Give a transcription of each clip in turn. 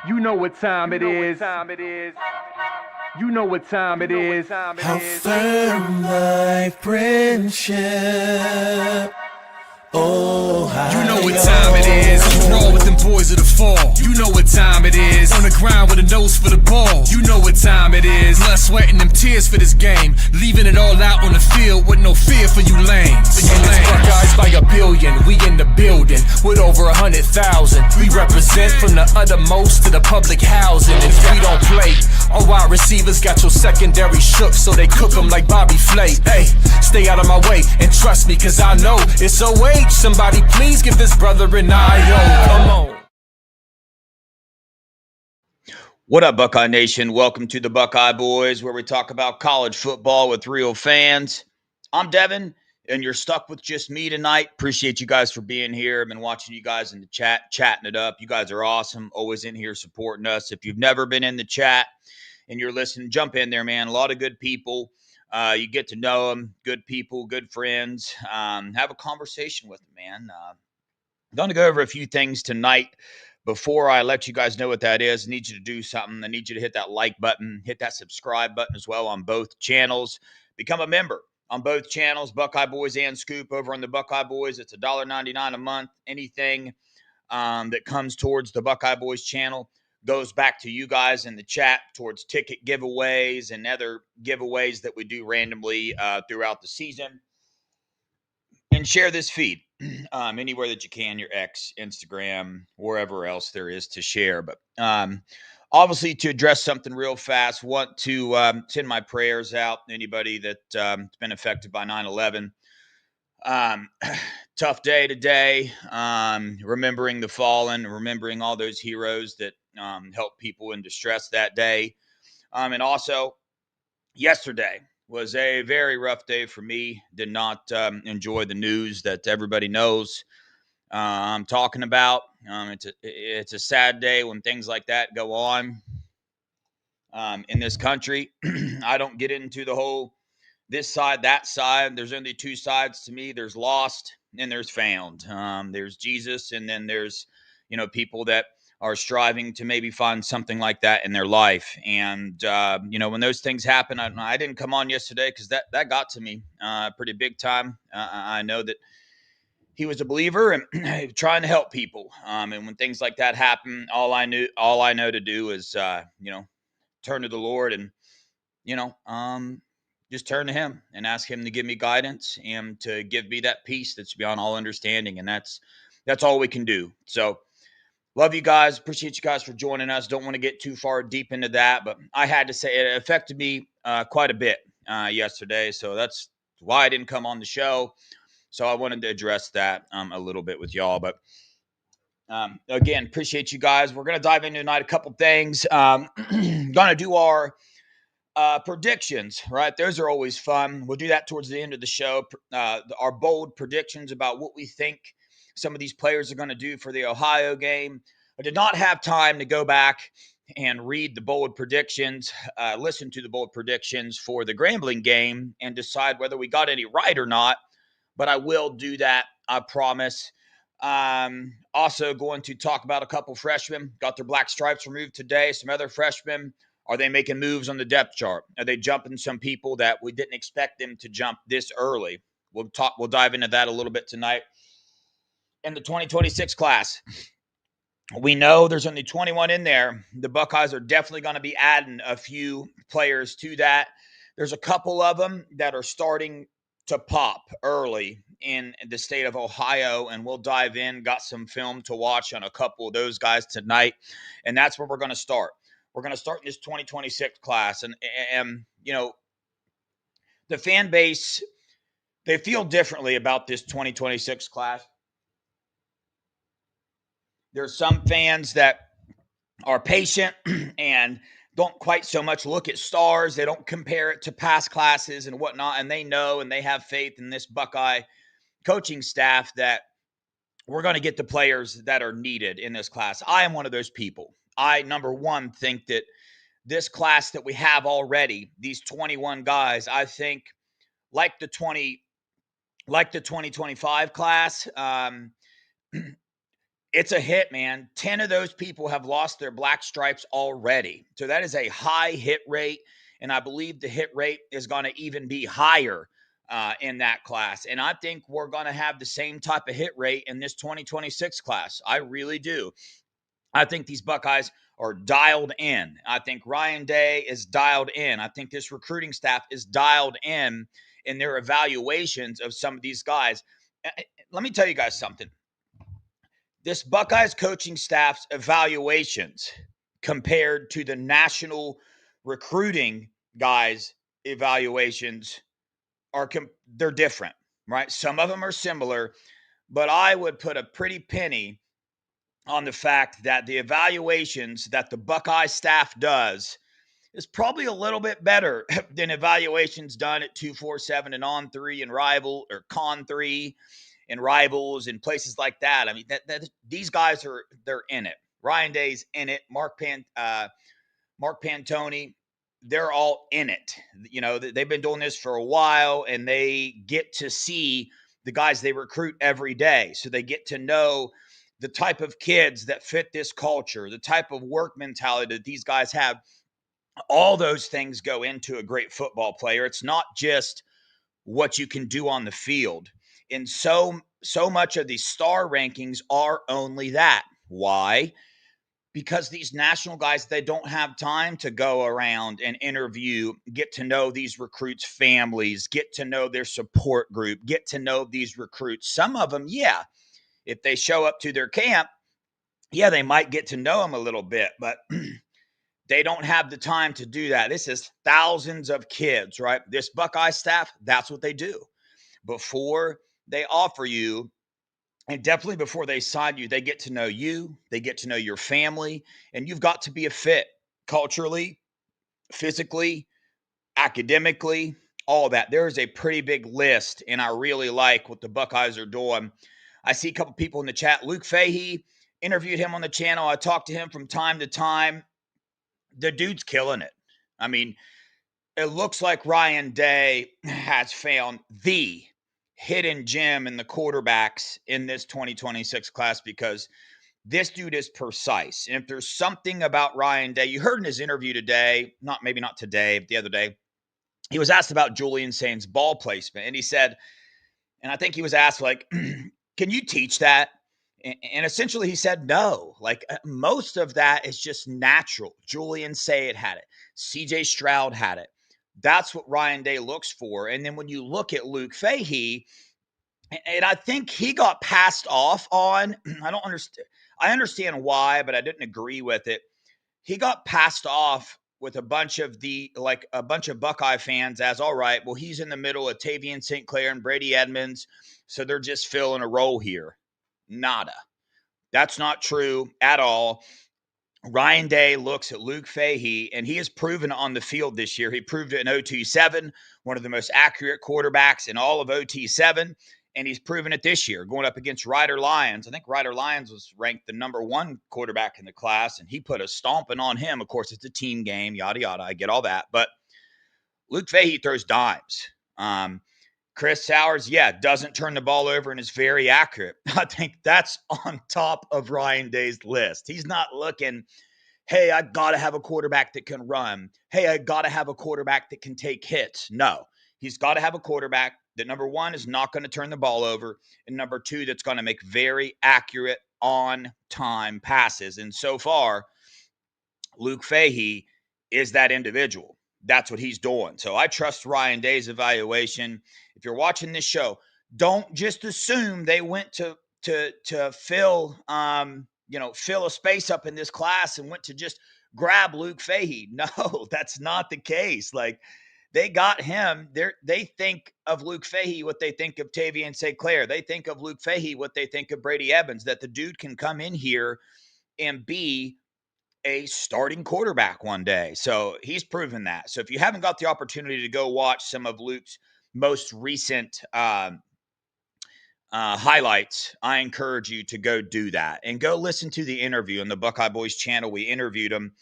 You know what time it is. You know what time it is. How firm thy friendship. Oh, you know what time it is. Roll with them boys of the fall. You know what time it is. On the ground with a nose for the ball. You know what time it is. Blood, sweat, and them tears for this game. Leaving it all out on the field with no fear for you lames. And it's Buckeyes by a billion. We in the building with over 100,000. We represent from the uttermost to the public housing. And if we don't play, our wide receivers got your secondary shook, so they cook them like Bobby Flay. Hey, stay out of my way and trust me, cause I know it's OH. Somebody please give this brother an IO. Come on. What up, Buckeye Nation? Welcome to the Buckeye Boys, where we talk about college football with real fans. I'm Devin, and you're stuck with just me tonight. Appreciate you guys for being here. I've been watching you guys in the chat, chatting it up. You guys are awesome, always in here supporting us. If you've never been in the chat and you're listening, jump in there, man. A lot of good people. You get to know them, good people, good friends. Have a conversation with them, man. I'm going to go over a few things tonight. Before I let you guys know what that is, I need you to do something. I need you to hit that like button, hit that subscribe button as well on both channels. Become a member on both channels, Buckeye Boys and Scoop. Over on the Buckeye Boys, it's $1.99 a month. Anything that comes towards the Buckeye Boys channel goes back to you guys in the chat towards ticket giveaways and other giveaways that we do randomly throughout the season. And share this feed anywhere that you can, your X, Instagram, wherever else there is to share. But obviously, to address something real fast, want to send my prayers out to anybody that's been affected by 9/11. Tough day today. Remembering the fallen, remembering all those heroes that helped people in distress that day. And also, yesterday was a very rough day for me. Did not enjoy the news that everybody knows I'm talking about. It's a sad day when things like that go on in this country. I don't get into the whole this side, that side. There's only two sides to me. There's lost and there's found. There's Jesus, and then there's people that are striving to maybe find something like that in their life. And when those things happen, I didn't come on yesterday because that got to me pretty big time. I know that he was a believer and trying to help people. And when things like that happen, all I know to do is turn to the Lord and just turn to him and ask him to give me guidance and to give me that peace that's beyond all understanding. And that's all we can do. So love you guys. Appreciate you guys for joining us. Don't want to get too far deep into that, but I had to say it affected me quite a bit yesterday. So that's why I didn't come on the show. So I wanted to address that a little bit with y'all. But again, appreciate you guys. We're going to dive into tonight a couple things. Going to do our predictions, right? Those are always fun. We'll do that towards the end of the show. Our bold predictions about what we think some of these players are going to do for the Ohio game. I did not have time to go back and read the bold predictions, listen to the bold predictions for the Grambling game and decide whether we got any right or not. But I will do that, I promise. Also going to talk about a couple freshmen. Got their black stripes removed today. Some other freshmen. Are they making moves on the depth chart? Are they jumping some people that we didn't expect them to jump this early? We'll dive into that a little bit tonight. In the 2026 class, we know there's only 21 in there. The Buckeyes are definitely going to be adding a few players to that. There's a couple of them that are starting to pop early in the state of Ohio, and we'll dive in. Got some film to watch on a couple of those guys tonight, and that's where we're going to start. We're going to start in this 2026 class, and the fan base, they feel differently about this 2026 class. There's some fans that are patient and don't quite so much look at stars. They don't compare it to past classes and whatnot, and they know and they have faith in this Buckeye coaching staff that we're going to get the players that are needed in this class. I am one of those people. I, number one, think that this class that we have already, these 21 guys, I think like the 2025 class, It's a hit, man. 10 of those people have lost their black stripes already. So that is a high hit rate. And I believe the hit rate is going to even be higher in that class. And I think we're going to have the same type of hit rate in this 2026 class. I really do. I think these Buckeyes are dialed in. I think Ryan Day is dialed in. I think this recruiting staff is dialed in their evaluations of some of these guys. Let me tell you guys something. This Buckeyes coaching staff's evaluations compared to the national recruiting guys' evaluations they're different, right? Some of them are similar, but I would put a pretty penny on the fact that the evaluations that the Buckeye staff does is probably a little bit better than evaluations done at 247 and On3 and Rival or Con3 and Rivals and places like that. I mean, these guys they're in it. Ryan Day's in it. Mark Pantoni, they're all in it. You know, they've been doing this for a while, and they get to see the guys they recruit every day. So they get to know the type of kids that fit this culture, the type of work mentality that these guys have. All those things go into a great football player. It's not just what you can do on the field. And so much of these star rankings are only that. Why? Because these national guys, they don't have time to go around and interview, get to know these recruits' families, get to know their support group, get to know these recruits. Some of them, yeah, if they show up to their camp, yeah, they might get to know them a little bit, but they don't have the time to do that. This is thousands of kids, right? This Buckeye staff, that's what they do. Before they offer you, and definitely before they sign you, they get to know you, they get to know your family, and you've got to be a fit culturally, physically, academically, all that. There is a pretty big list, and I really like what the Buckeyes are doing. I see a couple people in the chat. Luke Fahey, interviewed him on the channel. I talk to him from time to time. The dude's killing it. I mean, it looks like Ryan Day has found the hidden gem in the quarterbacks in this 2026 class, because this dude is precise. And if there's something about Ryan Day, you heard in his interview today, maybe not today, but the other day, he was asked about Julian Saint's ball placement. And he said, and I think he was asked, like, can you teach that? And essentially he said no. Like, most of that is just natural. Julian Saint had it. CJ Stroud had it. That's what Ryan Day looks for. And then when you look at Luke Fahey, and I think he got passed off on, I don't understand. I understand why, but I didn't agree with it. He got passed off with a bunch of Buckeye fans as, all right, well, he's in the middle of Tavian St. Clair and Brady Edmonds, so they're just filling a role here. Nada. That's not true at all. Ryan Day looks at Luke Fahey, and he has proven on the field this year. He proved it in OT7, one of the most accurate quarterbacks in all of OT7, and he's proven it this year, going up against Ryder Lyons. I think Ryder Lyons was ranked the number 1 quarterback in the class, and he put a stomping on him. Of course, it's a team game, yada, yada. I get all that. But Luke Fahey throws dimes. Chris Sowers, doesn't turn the ball over and is very accurate. I think that's on top of Ryan Day's list. He's not looking, hey, I got to have a quarterback that can run. Hey, I got to have a quarterback that can take hits. No, he's got to have a quarterback that, number 1, is not going to turn the ball over, and number 2, that's going to make very accurate, on-time passes. And so far, Luke Fahey is that individual. That's what he's doing. So I trust Ryan Day's evaluation. If you're watching this show, don't just assume they went to fill a space up in this class and went to just grab Luke Fahey. No, that's not the case. Like, they got him. They think of Luke Fahey what they think of Tavian St. Clair. They think of Luke Fahey what they think of Brady Evans, that the dude can come in here and be a starting quarterback one day. So he's proven that. So if you haven't got the opportunity to go watch some of Luke's most recent highlights, I encourage you to go do that and go listen to the interview on the Buckeye Boys channel. We interviewed him,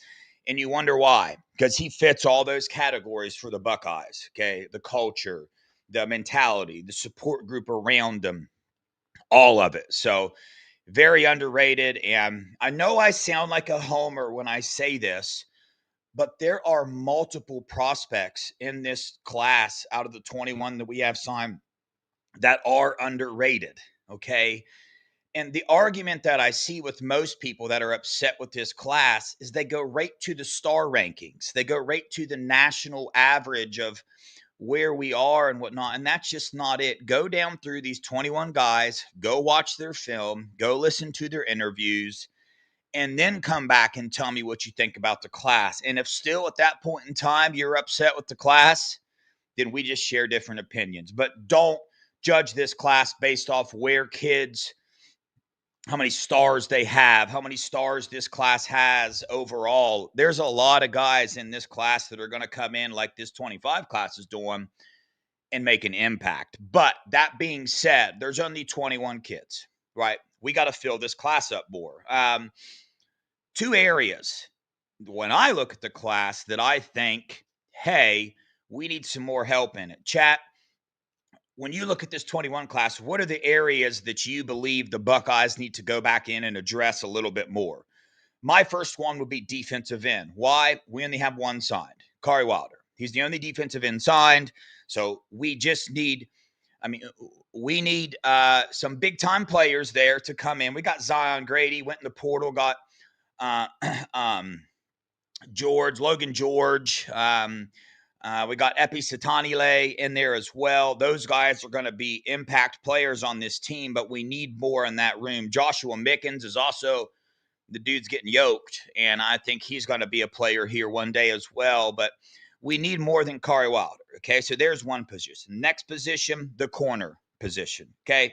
and you wonder why, because he fits all those categories for the Buckeyes. Okay. The culture, the mentality, the support group around them, all of it. So very underrated. And I know I sound like a homer when I say this, but there are multiple prospects in this class out of the 21 that we have signed that are underrated. Okay. And the argument that I see with most people that are upset with this class is they go right to the star rankings. They go right to the national average of where we are and whatnot. And that's just not it. Go down through these 21 guys, go watch their film, go listen to their interviews, and then come back and tell me what you think about the class. And if still at that point in time you're upset with the class, then we just share different opinions. But don't judge this class based off where kids, how many stars they have, how many stars this class has overall. There's a lot of guys in this class that are going to come in like this 25 class is doing and make an impact. But that being said, there's only 21 kids, right? We got to fill this class up more. Two areas when I look at the class that I think, hey, we need some more help in it. Chat, when you look at this 21 class, what are the areas that you believe the Buckeyes need to go back in and address a little bit more? My first one would be defensive end. Why? We only have one signed, Kari Wilder. He's the only defensive end signed. So we just need, we need some big-time players there to come in. We got Zion Grady, went in the portal, got Logan George. We got Epi Satanile in there as well. Those guys are going to be impact players on this team, but we need more in that room. Joshua Mickens is also, the dude's getting yoked, and I think he's going to be a player here one day as well, but we need more than Kari Wilder, okay? So there's one position. Next position, the corner position, okay?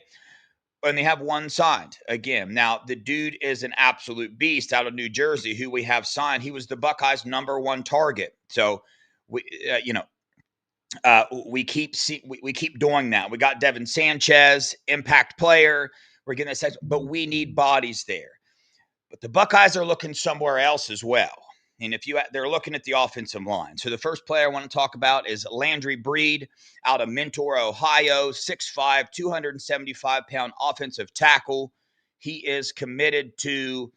And they have one signed again. Now, the dude is an absolute beast out of New Jersey who we have signed. He was the Buckeyes' #1 target. So, we keep doing that. We got Devin Sanchez, impact player. We're getting this, but we need bodies there. But the Buckeyes are looking somewhere else as well. And they're looking at the offensive line. So the first player I want to talk about is Landry Breed out of Mentor, Ohio, 6'5", 275-pound offensive tackle. He is committed to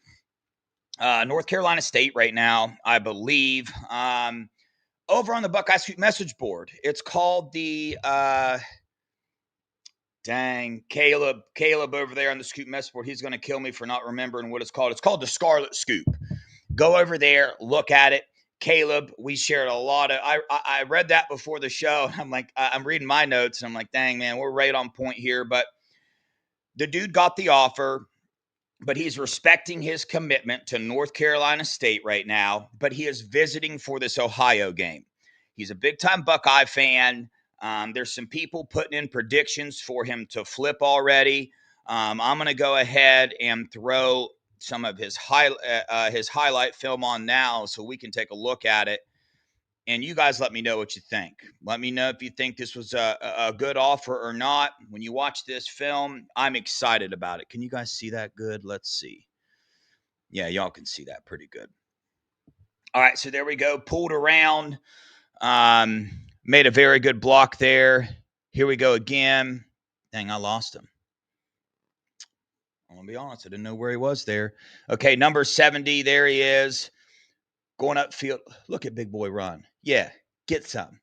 North Carolina State right now, I believe. Over on the Buckeye Scoop message board, it's called the Caleb over there on the Scoop message board. He's going to kill me for not remembering what it's called. It's called the Scarlet Scoop. Go over there, look at it. Caleb, we shared a lot of, I read that before the show. I'm like, I'm reading my notes and I'm like, dang, man, we're right on point here. But the dude got the offer, but he's respecting his commitment to North Carolina State right now, but he is visiting for this Ohio game. He's a big-time Buckeye fan. There's some people putting in predictions for him to flip already. I'm going to go ahead and throw some of his highlight film on now so we can take a look at it. And you guys let me know what you think. Let me know if you think this was a good offer or not. When you watch this film, I'm excited about it. Can you guys see that good? Let's see. Yeah, y'all can see that pretty good. All right, so there we go. Pulled around. Made a very good block there. Here we go again. Dang, I lost him. I'm going to be honest. I didn't know where he was there. Okay, number 70. There he is. Going upfield. Look at big boy run. Yeah, get some.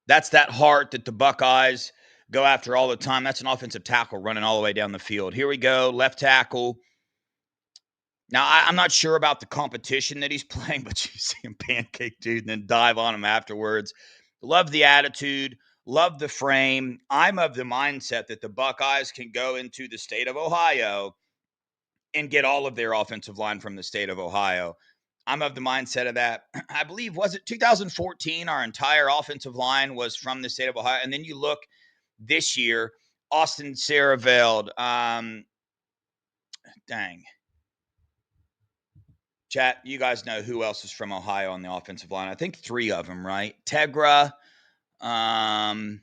That's that heart that the Buckeyes go after all the time. That's an offensive tackle running all the way down the field. Here we go, left tackle. Now, I'm not sure about the competition that he's playing, but you see him pancake dude and then dive on him afterwards. Love the attitude. Love the frame. I'm of the mindset that the Buckeyes can go into the state of Ohio and get all of their offensive line from the state of Ohio. I'm of the mindset of that. I believe, was it 2014, our entire offensive line was from the state of Ohio. And then you look this year, Austin Saraveld. Dang. Chat, you guys know who else is from Ohio on the offensive line. I think 3 of them, right? Tegra, and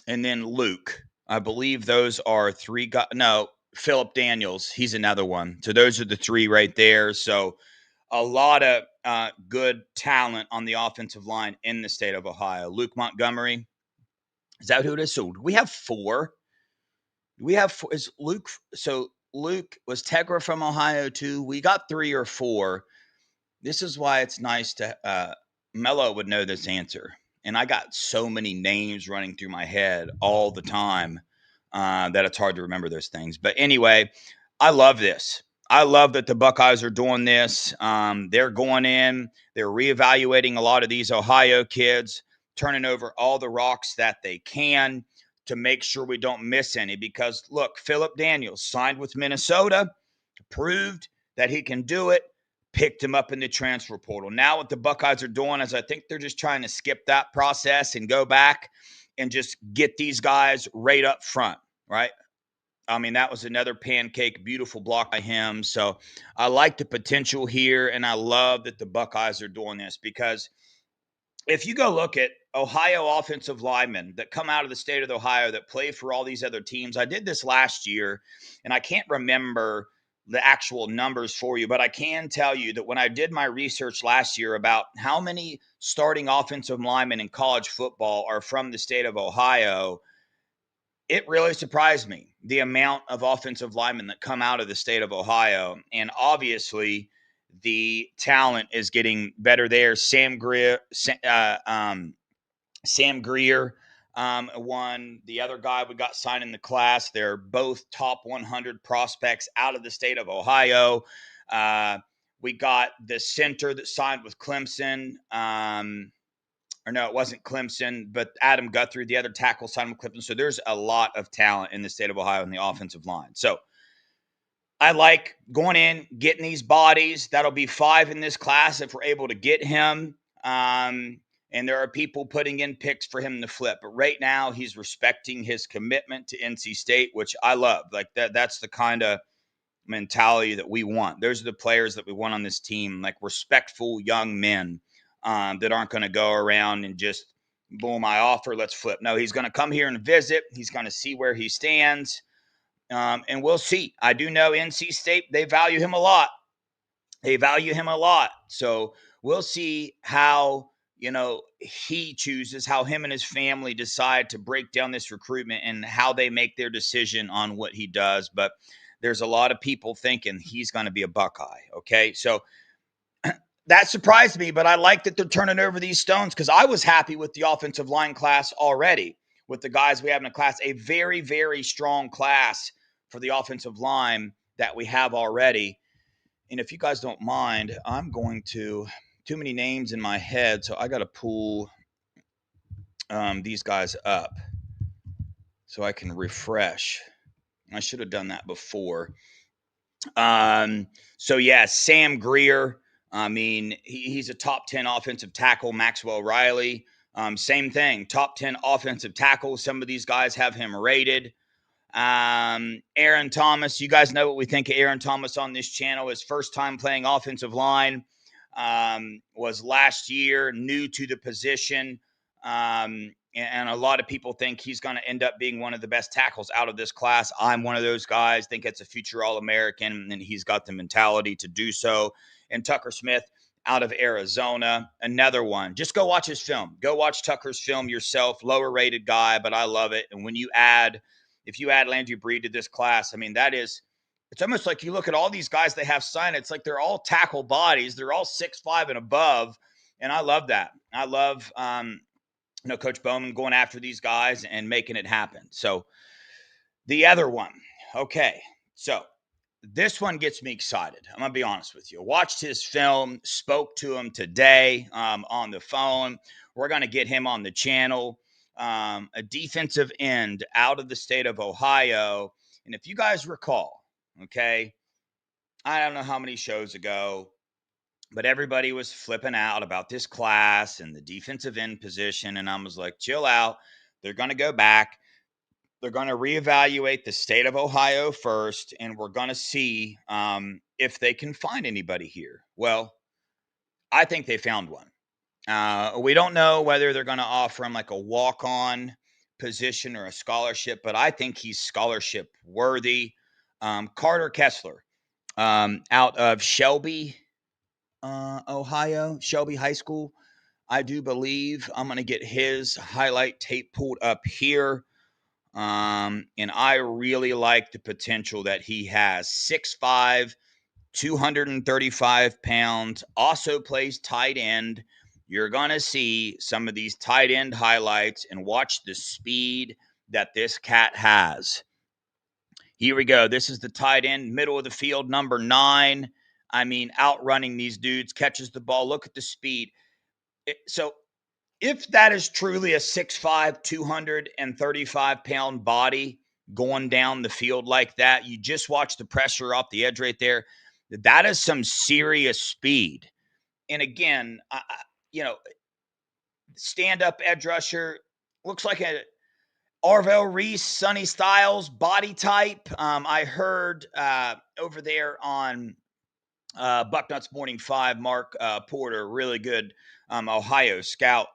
then Luke. I believe those are 3 guys. No, Philip Daniels. He's another one. So those are the 3 right there. So a lot of good talent on the offensive line in the state of Ohio. Luke Montgomery. Is that who it is? So we have 4. We have 4. Is Luke? So Luke, was Tegra from Ohio too? We got 3 or 4. This is why it's nice to Mello would know this answer. And I got so many names running through my head all the time that it's hard to remember those things. But anyway, I love this. I love that the Buckeyes are doing this. They're going in, they're reevaluating a lot of these Ohio kids, turning over all the rocks that they can to make sure we don't miss any. Because look, Philip Daniels signed with Minnesota, proved that he can do it, picked him up in the transfer portal. Now what the Buckeyes are doing is I think they're just trying to skip that process and go back and just get these guys right up front, right? I mean, that was another pancake, beautiful block by him. So I like the potential here, and I love that the Buckeyes are doing this because if you go look at Ohio offensive linemen that come out of the state of Ohio that play for all these other teams, I did this last year, and I can't remember the actual numbers for you, but I can tell you that when I did my research last year about how many starting offensive linemen in college football are from the state of Ohio, it really surprised me the amount of offensive linemen that come out of the state of Ohio. And obviously, the talent is getting better there. Sam Greer won. The other guy we got signed in the class. They're both top 100 prospects out of the state of Ohio. We got the center that signed with Clemson. Or no, it wasn't Clemson, but Adam Guthrie, the other tackle, signed with Clemson. So there's a lot of talent in the state of Ohio in the offensive line. So I like going in, getting these bodies. That'll be 5 in this class if we're able to get him. And there are people putting in picks for him to flip. But right now, he's respecting his commitment to NC State, which I love. Like that's the kind of mentality that we want. Those are the players that we want on this team, like respectful young men that aren't going to go around and just, boom, I offer, let's flip. No, he's going to come here and visit. He's going to see where he stands. And we'll see. I do know NC State, they value him a lot. So we'll see how, he chooses, how him and his family decide to break down this recruitment and how they make their decision on what he does. But there's a lot of people thinking he's going to be a Buckeye. Okay. So that surprised me, but I like that they're turning over these stones because I was happy with the offensive line class already with the guys we have in the class. A very, very strong class for the offensive line that we have already. And if you guys don't mind, I'm going to too many names in my head, so I got to pull these guys up so I can refresh. I should have done that before. So yeah, Sam Greer. I mean, he's a top 10 offensive tackle. Maxwell Riley, same thing, top 10 offensive tackle. Some of these guys have him rated. Aaron Thomas, you guys know what we think of Aaron Thomas on this channel. His first time playing offensive line was last year, new to the position. And a lot of people think he's going to end up being one of the best tackles out of this class. I'm one of those guys, think it's a future All-American, and he's got the mentality to do so. And Tucker Smith out of Arizona, another one. Just go watch his film. Go watch Tucker's film yourself. Lower rated guy, but I love it. And if you add Landry Breed to this class, I mean, it's almost like you look at all these guys they have signed. It's like they're all tackle bodies. They're all 6'5" and above. And I love that. I love, Coach Bowman going after these guys and making it happen. So the other one, okay. So this one gets me excited. I'm going to be honest with you. Watched his film, spoke to him today on the phone. We're going to get him on the channel. A defensive end out of the state of Ohio. And if you guys recall, okay, I don't know how many shows ago, but everybody was flipping out about this class and the defensive end position. And I was like, chill out. They're going to go back. They're going to reevaluate the state of Ohio first, and we're going to see if they can find anybody here. Well, I think they found one. We don't know whether they're going to offer him like a walk-on position or a scholarship, but I think he's scholarship worthy. Carter Kessler out of Shelby, Ohio, Shelby High School, I do believe. I'm going to get his highlight tape pulled up here. And I really like the potential that he has. 6'5", 235 pounds, also plays tight end. You're going to see some of these tight end highlights and watch the speed that this cat has. Here we go. This is the tight end, middle of the field, number 9. I mean, outrunning these dudes, catches the ball. Look at the speed. So if that is truly a 6'5", 235-pound body going down the field like that, you just watch the pressure off the edge right there. That is some serious speed. And again, stand-up edge rusher, looks like a Arvell Reese, Sonny Styles body type. I heard over there on Bucknuts Morning 5, Mark Porter, really good Ohio scout,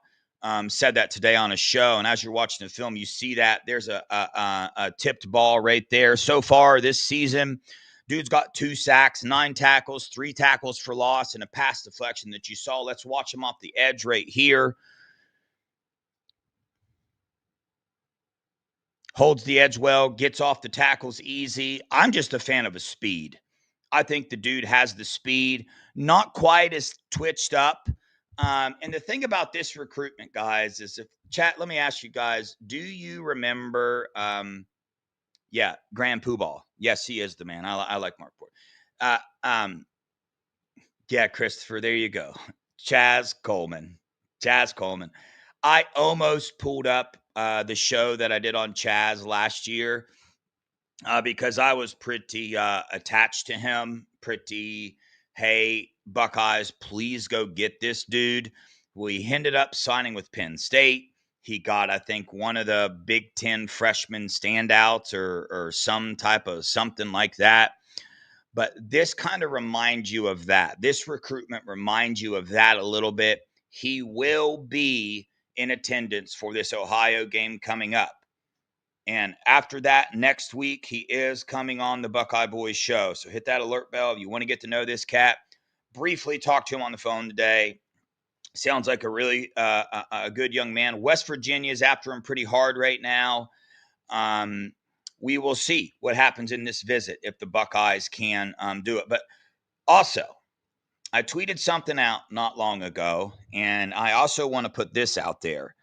said that today on a show. And as you're watching the film, you see that there's a tipped ball right there. So far this season, dude's got 2 sacks, 9 tackles, 3 tackles for loss, and a pass deflection that you saw. Let's watch him off the edge right here. Holds the edge well, gets off the tackles easy. I'm just a fan of his speed. I think the dude has the speed, not quite as twitched up. And the thing about this recruitment, guys, is if chat, let me ask you guys, do you remember, Grand Poobah? Yes, he is the man. I like Mark Porter. Yeah, Christopher, there you go. Chaz Coleman. I almost pulled up the show that I did on Chaz last year because I was pretty attached to him. Hey, Buckeyes, please go get this dude. We ended up signing with Penn State. He got, I think, one of the Big Ten freshman standouts or some type of something like that. But this kind of reminds you of that. This recruitment reminds you of that a little bit. He will be in attendance for this Ohio game coming up. And after that, next week, he is coming on the Buckeye Boys show. So hit that alert bell if you want to get to know this cat. Briefly talked to him on the phone today. Sounds like a really a good young man. West Virginia is after him pretty hard right now. We will see what happens in this visit if the Buckeyes can do it. But also, I tweeted something out not long ago, and I also want to put this out there.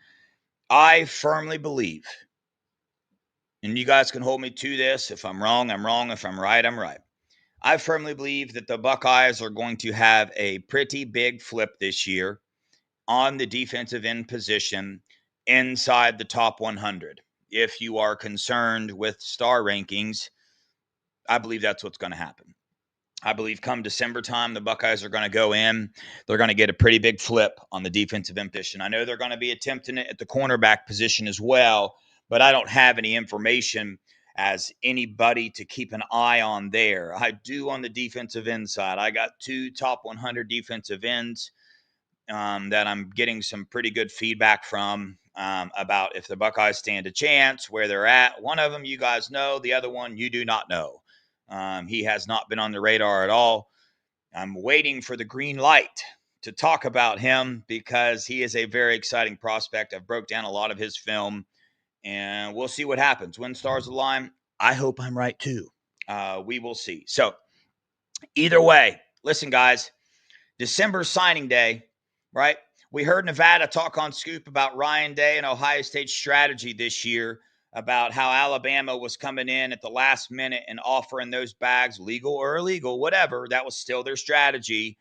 I firmly believe, and you guys can hold me to this. If I'm wrong, I'm wrong. If I'm right, I'm right. I firmly believe that the Buckeyes are going to have a pretty big flip this year on the defensive end position inside the top 100. If you are concerned with star rankings, I believe that's what's going to happen. I believe come December time, the Buckeyes are going to go in. They're going to get a pretty big flip on the defensive end position. I know they're going to be attempting it at the cornerback position as well, but I don't have any information as anybody to keep an eye on there. I do on the defensive end side. I got 2 top 100 defensive ends that I'm getting some pretty good feedback from about if the Buckeyes stand a chance, where they're at. One of them you guys know, the other one you do not know. He has not been on the radar at all. I'm waiting for the green light to talk about him because he is a very exciting prospect. I've broke down a lot of his film, and we'll see what happens. When stars align, I hope I'm right too. We will see. So either way, listen, guys, December signing day, right? We heard Nevada talk on Scoop about Ryan Day and Ohio State's strategy this year about how Alabama was coming in at the last minute and offering those bags, legal or illegal, whatever. That was still their strategy.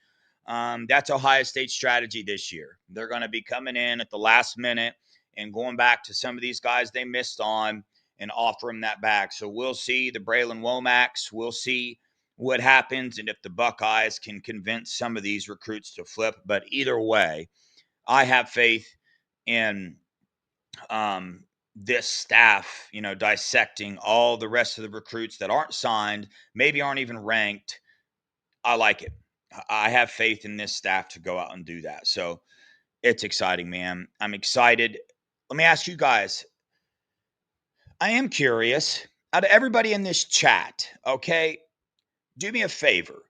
That's Ohio State's strategy this year. They're going to be coming in at the last minute and going back to some of these guys they missed on and offer them that bag. So we'll see the Braylon Womacs. We'll see what happens and if the Buckeyes can convince some of these recruits to flip. But either way, I have faith in this staff, dissecting all the rest of the recruits that aren't signed, maybe aren't even ranked. I like it. I have faith in this staff to go out and do that. So it's exciting, man. I'm excited. Let me ask you guys. I am curious. Out of everybody in this chat, okay, do me a favor.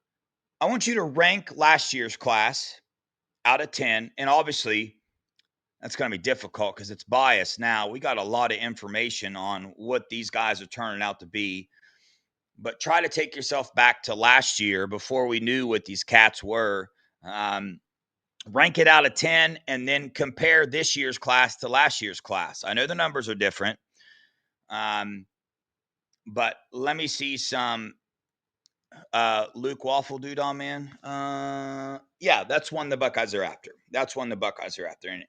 I want you to rank last year's class out of 10. And obviously, that's going to be difficult because it's biased. Now we got a lot of information on what these guys are turning out to be, but try to take yourself back to last year before we knew what these cats were. Rank it out of 10 and then compare this year's class to last year's class. I know the numbers are different, but let me see some Luke Waffle dude on, man. Yeah, that's one the Buckeyes are after.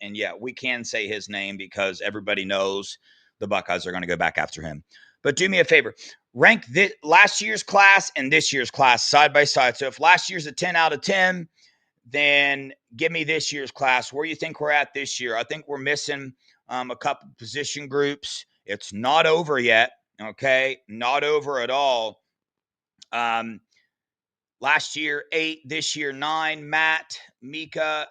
And yeah, we can say his name because everybody knows the Buckeyes are going to go back after him. But do me a favor, rank last year's class and this year's class side by side. So if last year's a 10 out of 10, then give me this year's class. Where you think we're at this year? I think we're missing a couple position groups. It's not over yet, okay? Not over at all. Last year, 8. This year, 9. Matt, Mika,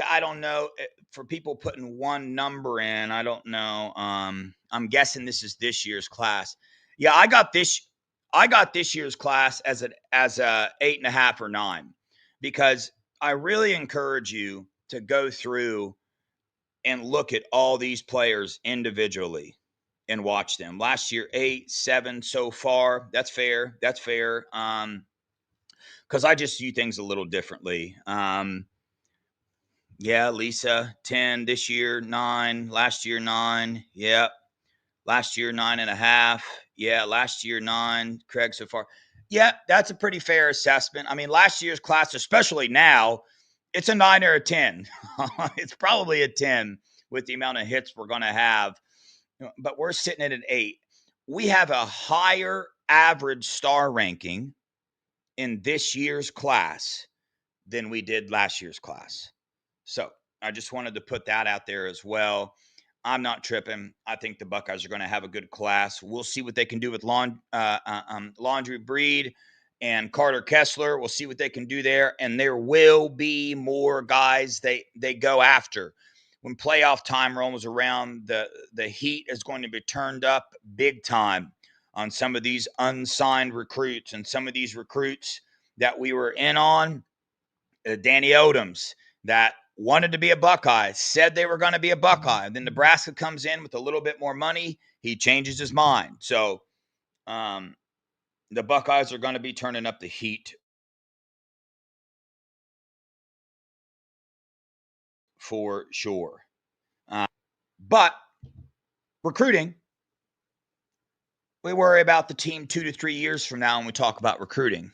I don't know. For people putting one number in, I don't know. I'm guessing this is this year's class. Yeah, I got this year's class as a 8.5 or 9, because I really encourage you to go through and look at all these players individually and watch them. Last year, 8, 7 so far. That's fair. Because I just view things a little differently. Yeah, Lisa, 10. This year, 9. Last year, 9. Yep. Last year, 9.5. Yeah, last year, 9. Craig so far. Yeah, that's a pretty fair assessment. I mean, last year's class, especially now, it's a 9 or a 10. It's probably a 10 with the amount of hits we're going to have. But we're sitting at an 8. We have a higher average star ranking in this year's class than we did last year's class. So I just wanted to put that out there as well. I'm not tripping. I think the Buckeyes are going to have a good class. We'll see what they can do with Laundry Breed and Carter Kessler. We'll see what they can do there. And there will be more guys they go after. When playoff time rolls around, the heat is going to be turned up big time on some of these unsigned recruits and some of these recruits that we were in on. Danny Odoms, that wanted to be a Buckeye, said they were going to be a Buckeye. Then Nebraska comes in with a little bit more money. He changes his mind. So the Buckeyes are going to be turning up the heat for sure. But recruiting, we worry about the team 2 to 3 years from now when we talk about recruiting.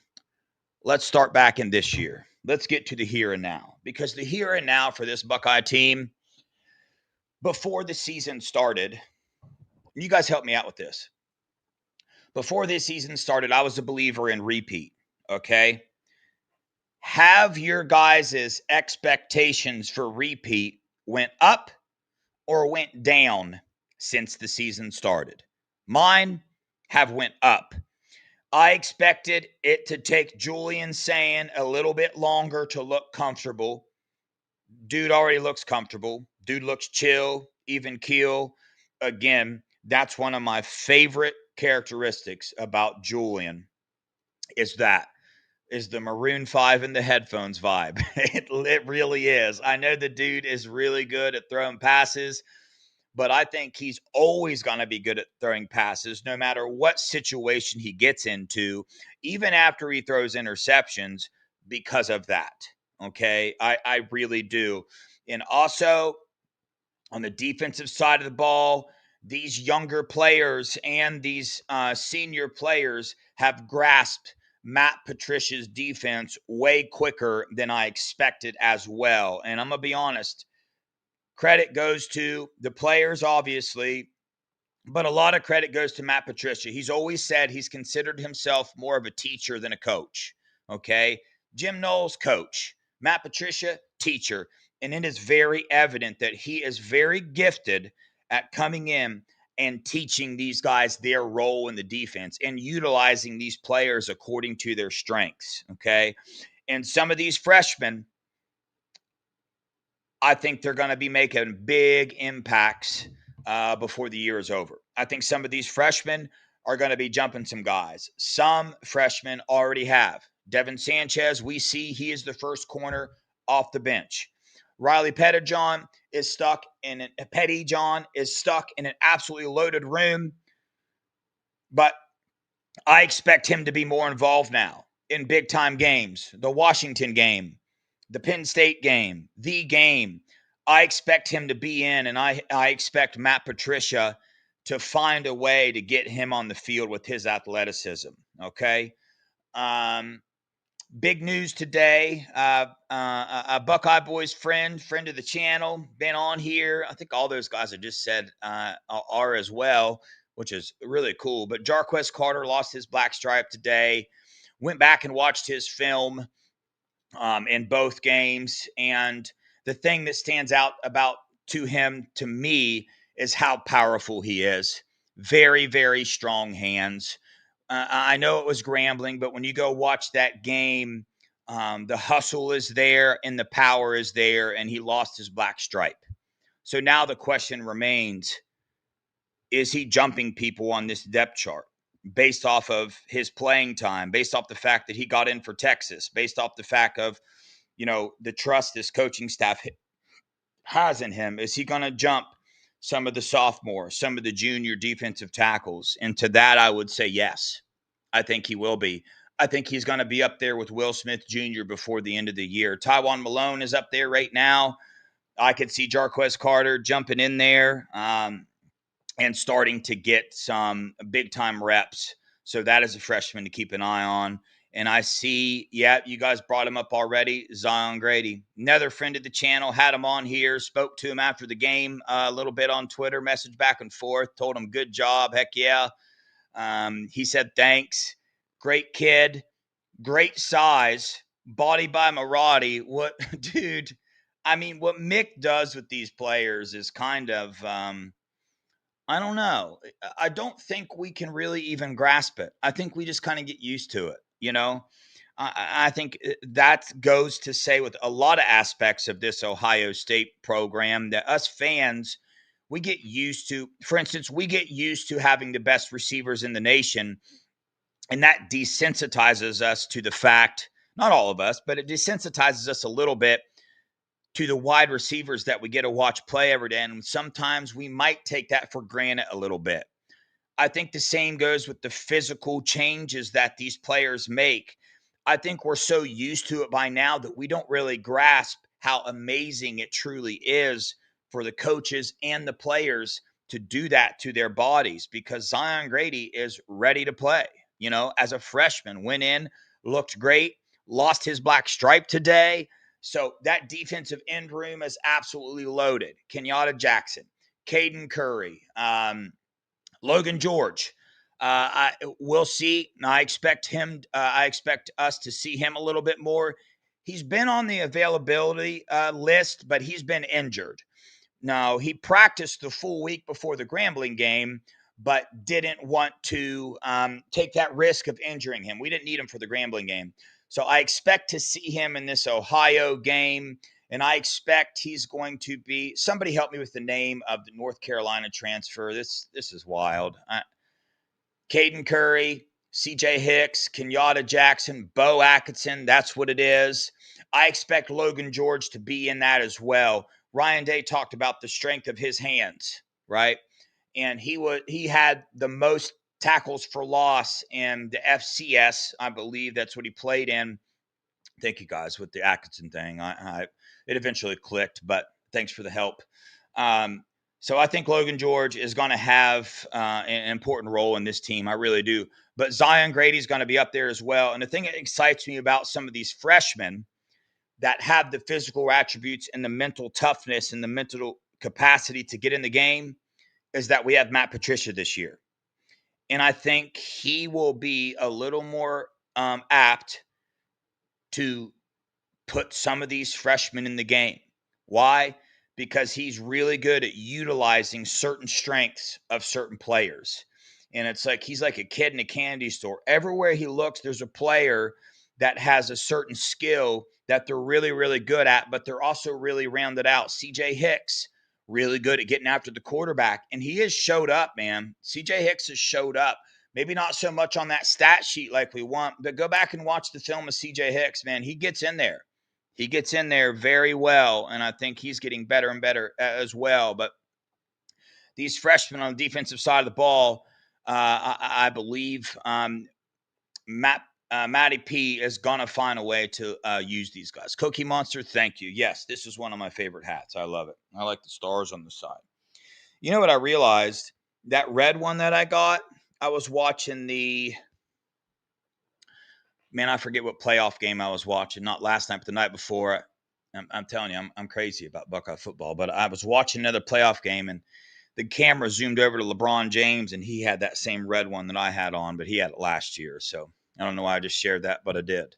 Let's start back in this year. Let's get to the here and now, because the here and now for this Buckeye team, before the season started, you guys help me out with this. Before this season started, I was a believer in repeat, okay? Have your guys' expectations for repeat went up or went down since the season started? Mine have went up. I expected it to take Julian Sayin a little bit longer to look comfortable. Dude already looks comfortable. Dude looks chill, even keel. Again, that's one of my favorite characteristics about Julian is the Maroon 5 in the headphones vibe. It really is. I know the dude is really good at throwing passes, but I think he's always going to be good at throwing passes no matter what situation he gets into, even after he throws interceptions, because of that. Okay, I really do. And also on the defensive side of the ball, these younger players and these senior players have grasped Matt Patricia's defense way quicker than I expected as well. And I'm going to be honest, credit goes to the players, obviously, but a lot of credit goes to Matt Patricia. He's always said he's considered himself more of a teacher than a coach, okay? Jim Knowles, coach. Matt Patricia, teacher. And it is very evident that he is very gifted at coming in and teaching these guys their role in the defense and utilizing these players according to their strengths, okay? And some of these freshmen, I think they're going to be making big impacts before the year is over. I think some of these freshmen are going to be jumping some guys. Some freshmen already have. Devin Sanchez, we see he is the first corner off the bench. Riley Pettijohn is stuck in Petty John is stuck in an absolutely loaded room. But I expect him to be more involved now in big time games. The Washington game, the Penn State game, the game. I expect him to be in, and I expect Matt Patricia to find a way to get him on the field with his athleticism. Okay. Big news today. A Buckeye Boys friend of the channel, been on here. I think all those guys I just said are as well, which is really cool. But Jarquez Carter lost his black stripe today. Went back and watched his film in both games. And the thing that stands out about to him, to me, is how powerful he is. Very, very strong hands. I know it was Grambling, but when you go watch that game, the hustle is there and the power is there, and he lost his black stripe. So now the question remains, is he jumping people on this depth chart based off of his playing time, based off the fact that he got in for Texas, based off the fact of, the trust this coaching staff has in him? Is he going to jump some of the sophomore, some of the junior defensive tackles? And to that, I would say yes. I think he will be. I think he's going to be up there with Will Smith Jr. before the end of the year. Tywone Malone is up there right now. I could see Jarquez Carter jumping in there and starting to get some big-time reps. So that is a freshman to keep an eye on. And I see, you guys brought him up already, Zion Grady. Another friend of the channel, had him on here, spoke to him after the game a little bit on Twitter, message back and forth, told him good job, heck yeah. He said thanks. Great kid, great size, body by Maradi. What, dude, I mean, what Mick does with these players is kind of, I don't know. I don't think we can really even grasp it. I think we just kind of get used to it. I think that goes to say with a lot of aspects of this Ohio State program that us fans, we get used to. For instance, we get used to having the best receivers in the nation, and that desensitizes us to the fact, not all of us, but it desensitizes us a little bit to the wide receivers that we get to watch play every day. And sometimes we might take that for granted a little bit. I think the same goes with the physical changes that these players make. I think we're so used to it by now that we don't really grasp how amazing it truly is for the coaches and the players to do that to their bodies, because Zion Grady is ready to play. As a freshman, went in, looked great, lost his black stripe today. So that defensive end room is absolutely loaded. Kenyatta Jackson, Caden Curry, Logan George. We'll see. I expect us to see him a little bit more. He's been on the availability list, but he's been injured. Now, he practiced the full week before the Grambling game, but didn't want to take that risk of injuring him. We didn't need him for the Grambling game. So I expect to see him in this Ohio game. And I expect he's going to be – somebody help me with the name of the North Carolina transfer. This is wild. Caden Curry, C.J. Hicks, Kenyatta Jackson, Bo Atkinson. That's what it is. I expect Logan George to be in that as well. Ryan Day talked about the strength of his hands, right? And he had the most tackles for loss in the FCS. I believe that's what he played in. Thank you guys with the Atkinson thing. It eventually clicked, but thanks for the help. So I think Logan George is going to have an important role in this team. I really do. But Zion Grady is going to be up there as well. And the thing that excites me about some of these freshmen that have the physical attributes and the mental toughness and the mental capacity to get in the game is that we have Matt Patricia this year. And I think he will be a little more apt to put some of these freshmen in the game. Why? Because he's really good at utilizing certain strengths of certain players. And it's like he's like a kid in a candy store. Everywhere he looks, there's a player that has a certain skill that they're really, really good at, but they're also really rounded out. C.J. Hicks, really good at getting after the quarterback. And he has showed up, man. C.J. Hicks has showed up. Maybe not so much on that stat sheet like we want, but go back and watch the film of C.J. Hicks, man. He gets in there. He gets in there very well, and I think he's getting better and better as well. But these freshmen on the defensive side of the ball, I believe Matty P is going to find a way to use these guys. Cookie Monster, thank you. Yes, this is one of my favorite hats. I love it. I like the stars on the side. You know what I realized? That red one that I got, I was watching I forget what playoff game I was watching. Not last night, but the night before. I'm telling you, I'm crazy about Buckeye football. But I was watching another playoff game, and the camera zoomed over to LeBron James, and he had that same red one that I had on, but he had it last year. So I don't know why I just shared that, but I did.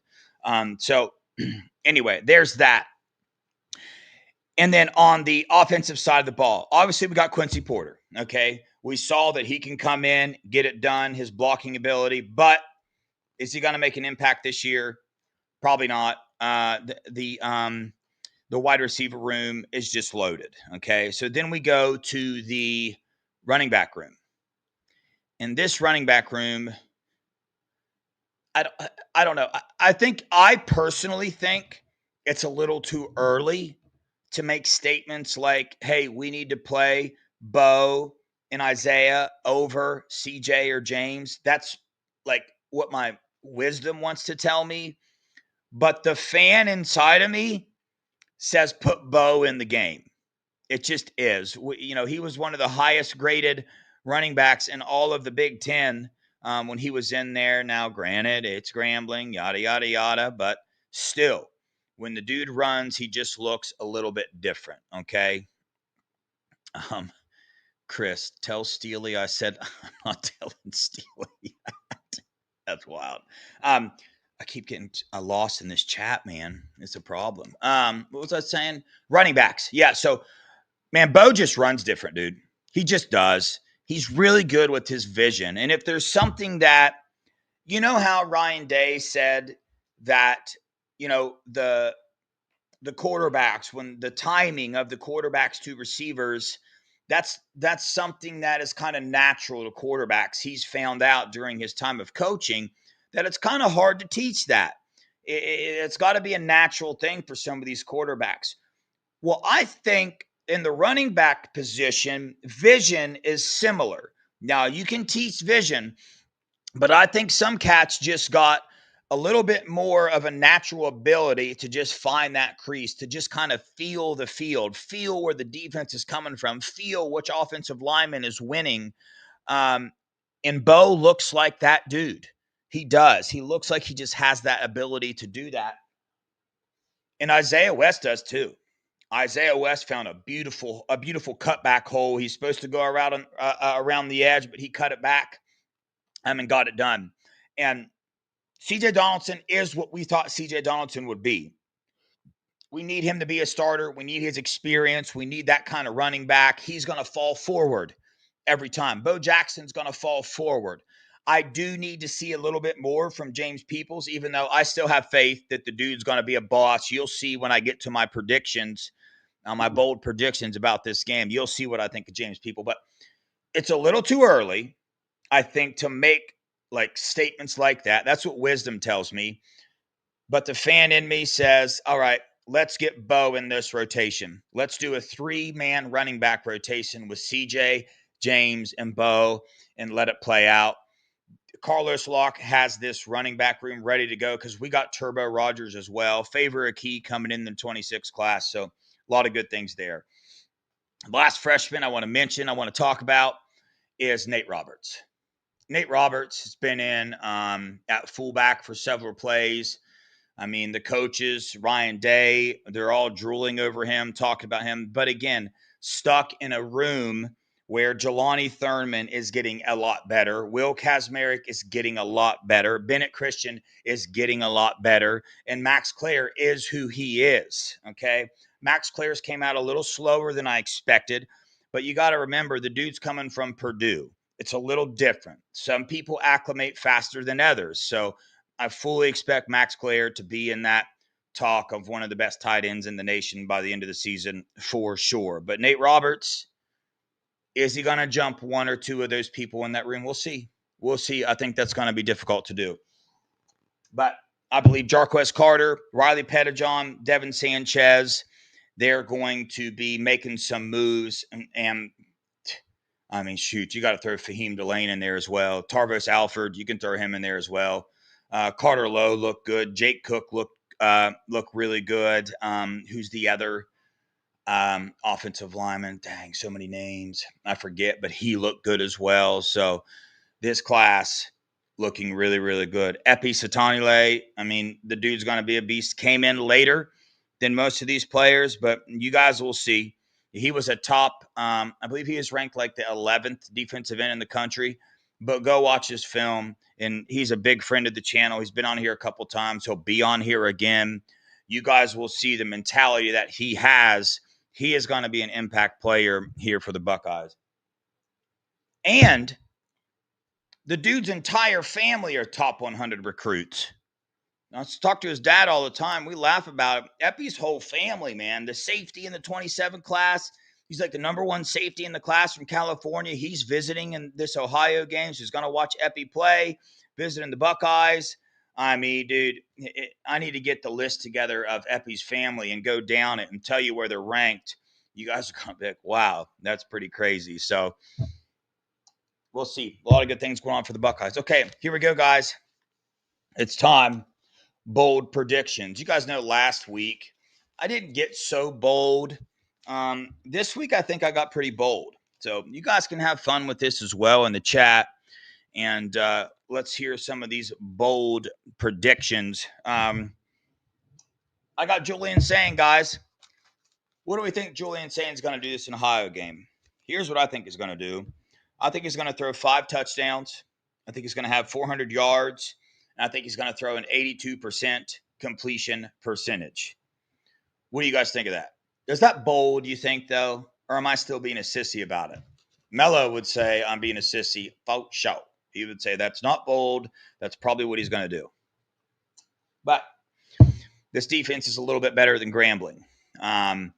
So anyway, there's that. And then on the offensive side of the ball, obviously we got Quincy Porter, okay? We saw that he can come in, get it done, his blocking ability, but is he going to make an impact this year? Probably not. The wide receiver room is just loaded, okay? So then we go to the running back room. In this running back room, I don't know. I personally think it's a little too early to make statements like, hey, we need to play Bo and Isaiah over CJ or James. That's like what my wisdom wants to tell me. But the fan inside of me says put Bo in the game. It just is. He was one of the highest graded running backs in all of the Big Ten when he was in there. Now, granted, it's Grambling, yada, yada, yada, but still, when the dude runs, he just looks a little bit different, okay? Chris, tell Steely I said I'm not telling Steely. That's wild. I keep getting lost in this chat, man. It's a problem. What was I saying? Running backs. Yeah, so, man, Bo just runs different, dude. He just does. He's really good with his vision. And if there's something that, you know how Ryan Day said that, the quarterbacks, when the timing of the quarterbacks to receivers, that's something that is kind of natural to quarterbacks. He's found out during his time of coaching that it's kind of hard to teach that. It's got to be a natural thing for some of these quarterbacks. Well, I think in the running back position, vision is similar. Now, you can teach vision, but I think some cats just got a little bit more of a natural ability to just find that crease, to just kind of feel the field, feel where the defense is coming from, feel which offensive lineman is winning. And Bo looks like that dude. He does. He looks like he just has that ability to do that. And Isaiah West does too. Isaiah West found a beautiful cutback hole. He's supposed to go around the edge, but he cut it back and got it done. And CJ Donaldson is what we thought CJ Donaldson would be. We need him to be a starter. We need his experience. We need that kind of running back. He's going to fall forward every time. Bo Jackson's going to fall forward. I do need to see a little bit more from James Peoples, even though I still have faith that the dude's going to be a boss. You'll see when I get to my predictions, my bold predictions about this game. You'll see what I think of James Peoples. But it's a little too early, I think, to make like statements like that. That's what wisdom tells me. But the fan in me says, all right, let's get Bo in this rotation. Let's do a 3-man running back rotation with CJ, James, and Bo and let it play out. Carlos Locke has this running back room ready to go because we got Turbo Rogers as well. Favor a key coming in the 26 class. So a lot of good things there. Last freshman I want to talk about is Nate Roberts. Nate Roberts has been in at fullback for several plays. I mean, the coaches, Ryan Day, they're all drooling over him, talking about him. But again, stuck in a room where Jelani Thurman is getting a lot better. Will Kazmarek is getting a lot better. Bennett Christian is getting a lot better. And Max Clare is who he is, okay? Max Clare's came out a little slower than I expected. But you got to remember, the dude's coming from Purdue. It's a little different. Some people acclimate faster than others. So I fully expect Max Clare to be in that talk of one of the best tight ends in the nation by the end of the season for sure. But Nate Roberts, is he going to jump one or two of those people in that room? We'll see. We'll see. I think that's going to be difficult to do. But I believe Jarquez Carter, Riley Pettijohn, Devin Sanchez, they're going to be making some moves. And I mean, shoot, you got to throw Fahim Delane in there as well. Tarvos Alford, you can throw him in there as well. Carter Lowe looked good. Jake Cook looked really good. Who's the other offensive lineman? Dang, so many names. I forget, but he looked good as well. So this class looking really, really good. Epi Satanile, I mean, the dude's going to be a beast. Came in later than most of these players, but you guys will see. He was a top, I believe he is ranked like the 11th defensive end in the country, but go watch his film. And he's a big friend of the channel. He's been on here a couple times. He'll be on here again. You guys will see the mentality that he has. He is going to be an impact player here for the Buckeyes. And the dude's entire family are top 100 recruits. I talk to his dad all the time. We laugh about it. Epi's whole family, man. The safety in the 27 class. He's like the number one safety in the class from California. He's visiting in this Ohio game. So he's going to watch Epi play, visiting the Buckeyes. I mean, dude, I need to get the list together of Epi's family and go down it and tell you where they're ranked. You guys are going to be like, wow, that's pretty crazy. So we'll see. A lot of good things going on for the Buckeyes. Okay, here we go, guys. It's time. Bold predictions. You guys know last week I didn't get so bold. This week I think I got pretty bold. So you guys can have fun with this as well in the chat. And let's hear some of these bold predictions. I got Julian saying, guys, what do we think Julian saying is going to do this in Ohio game? Here's what I think he's going to do. I think he's going to throw 5 touchdowns. I think he's going to have 400 yards. And I think he's going to throw an 82% completion percentage. What do you guys think of that? Is that bold, you think, though? Or am I still being a sissy about it? Mello would say I'm being a sissy. For sure. He would say that's not bold. That's probably what he's going to do. But this defense is a little bit better than Grambling. A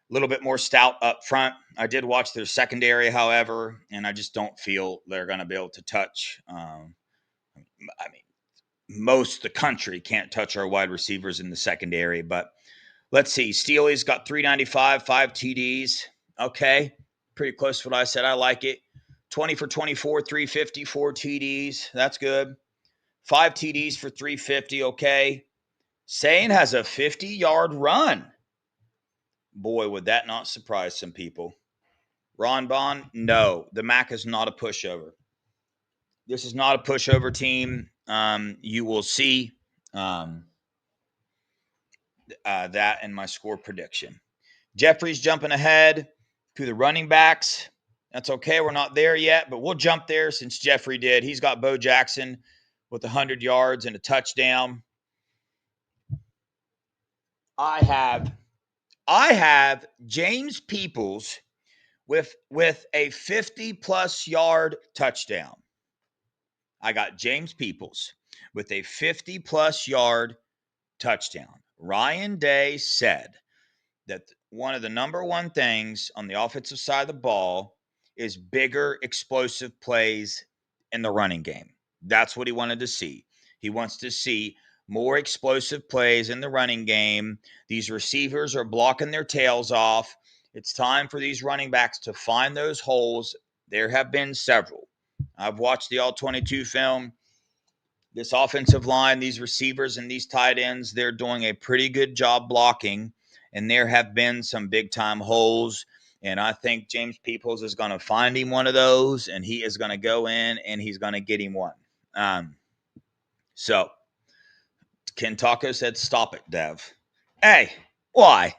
little bit more stout up front. I did watch their secondary, however, and I just don't feel they're going to be able to touch. Most of the country can't touch our wide receivers in the secondary, but let's see. Steely's got 395, 5 TDs. Okay, pretty close to what I said. I like it. 20 for 24, 350, 4 TDs. That's good. 5 TDs for 350. Okay. Sane has a 50-yard run. Boy, would that not surprise some people. Ron Bond, no. The MAC is not a pushover. This is not a pushover team. You will see that in my score prediction. Jeffrey's jumping ahead to the running backs. That's okay. We're not there yet, but we'll jump there since Jeffrey did. He's got Bo Jackson with 100 yards and a touchdown. I have James Peoples with a 50-plus yard touchdown. I got James Peoples with a 50-plus yard touchdown. Ryan Day said that one of the number one things on the offensive side of the ball is bigger, explosive plays in the running game. That's what he wanted to see. He wants to see more explosive plays in the running game. These receivers are blocking their tails off. It's time for these running backs to find those holes. There have been several. I've watched the All-22 film. This offensive line, these receivers and these tight ends, they're doing a pretty good job blocking, and there have been some big-time holes, and I think James Peoples is going to find him one of those, and he is going to go in, and he's going to get him one. So, Ken Taco said, stop it, Dev. Hey, why?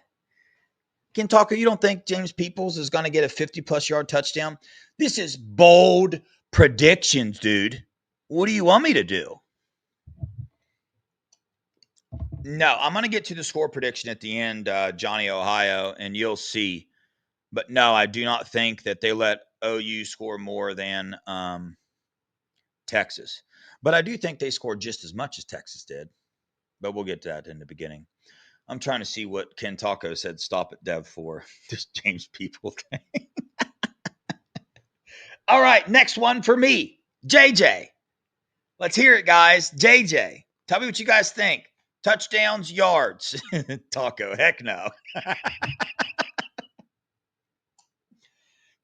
Ken Taco, you don't think James Peoples is going to get a 50-plus yard touchdown? This is bold predictions, dude. What do you want me to do? No, I'm going to get to the score prediction at the end, Johnny Ohio, and you'll see. But no, I do not think that they let OU score more than Texas. But I do think they scored just as much as Texas did. But we'll get to that in the beginning. I'm trying to see what Ken Taco said stop it, Dev, for this James People thing. All right, next one for me. JJ. Let's hear it, guys. JJ. Tell me what you guys think. Touchdowns, yards. Taco, heck no.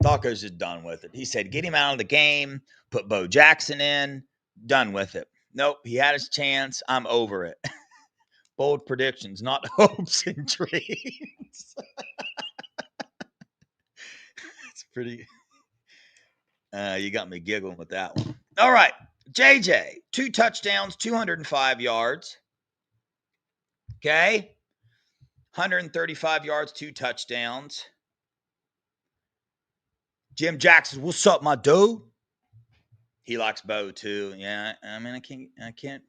Taco's just done with it. He said, get him out of the game, put Bo Jackson in, done with it. Nope, he had his chance. I'm over it. Bold predictions, not hopes and dreams. It's pretty. You got me giggling with that one. All right. JJ, 2 touchdowns, 205 yards. Okay. 135 yards, 2 touchdowns. Jim Jackson, what's up, my dude? He likes Bo too. Yeah, I mean, I can't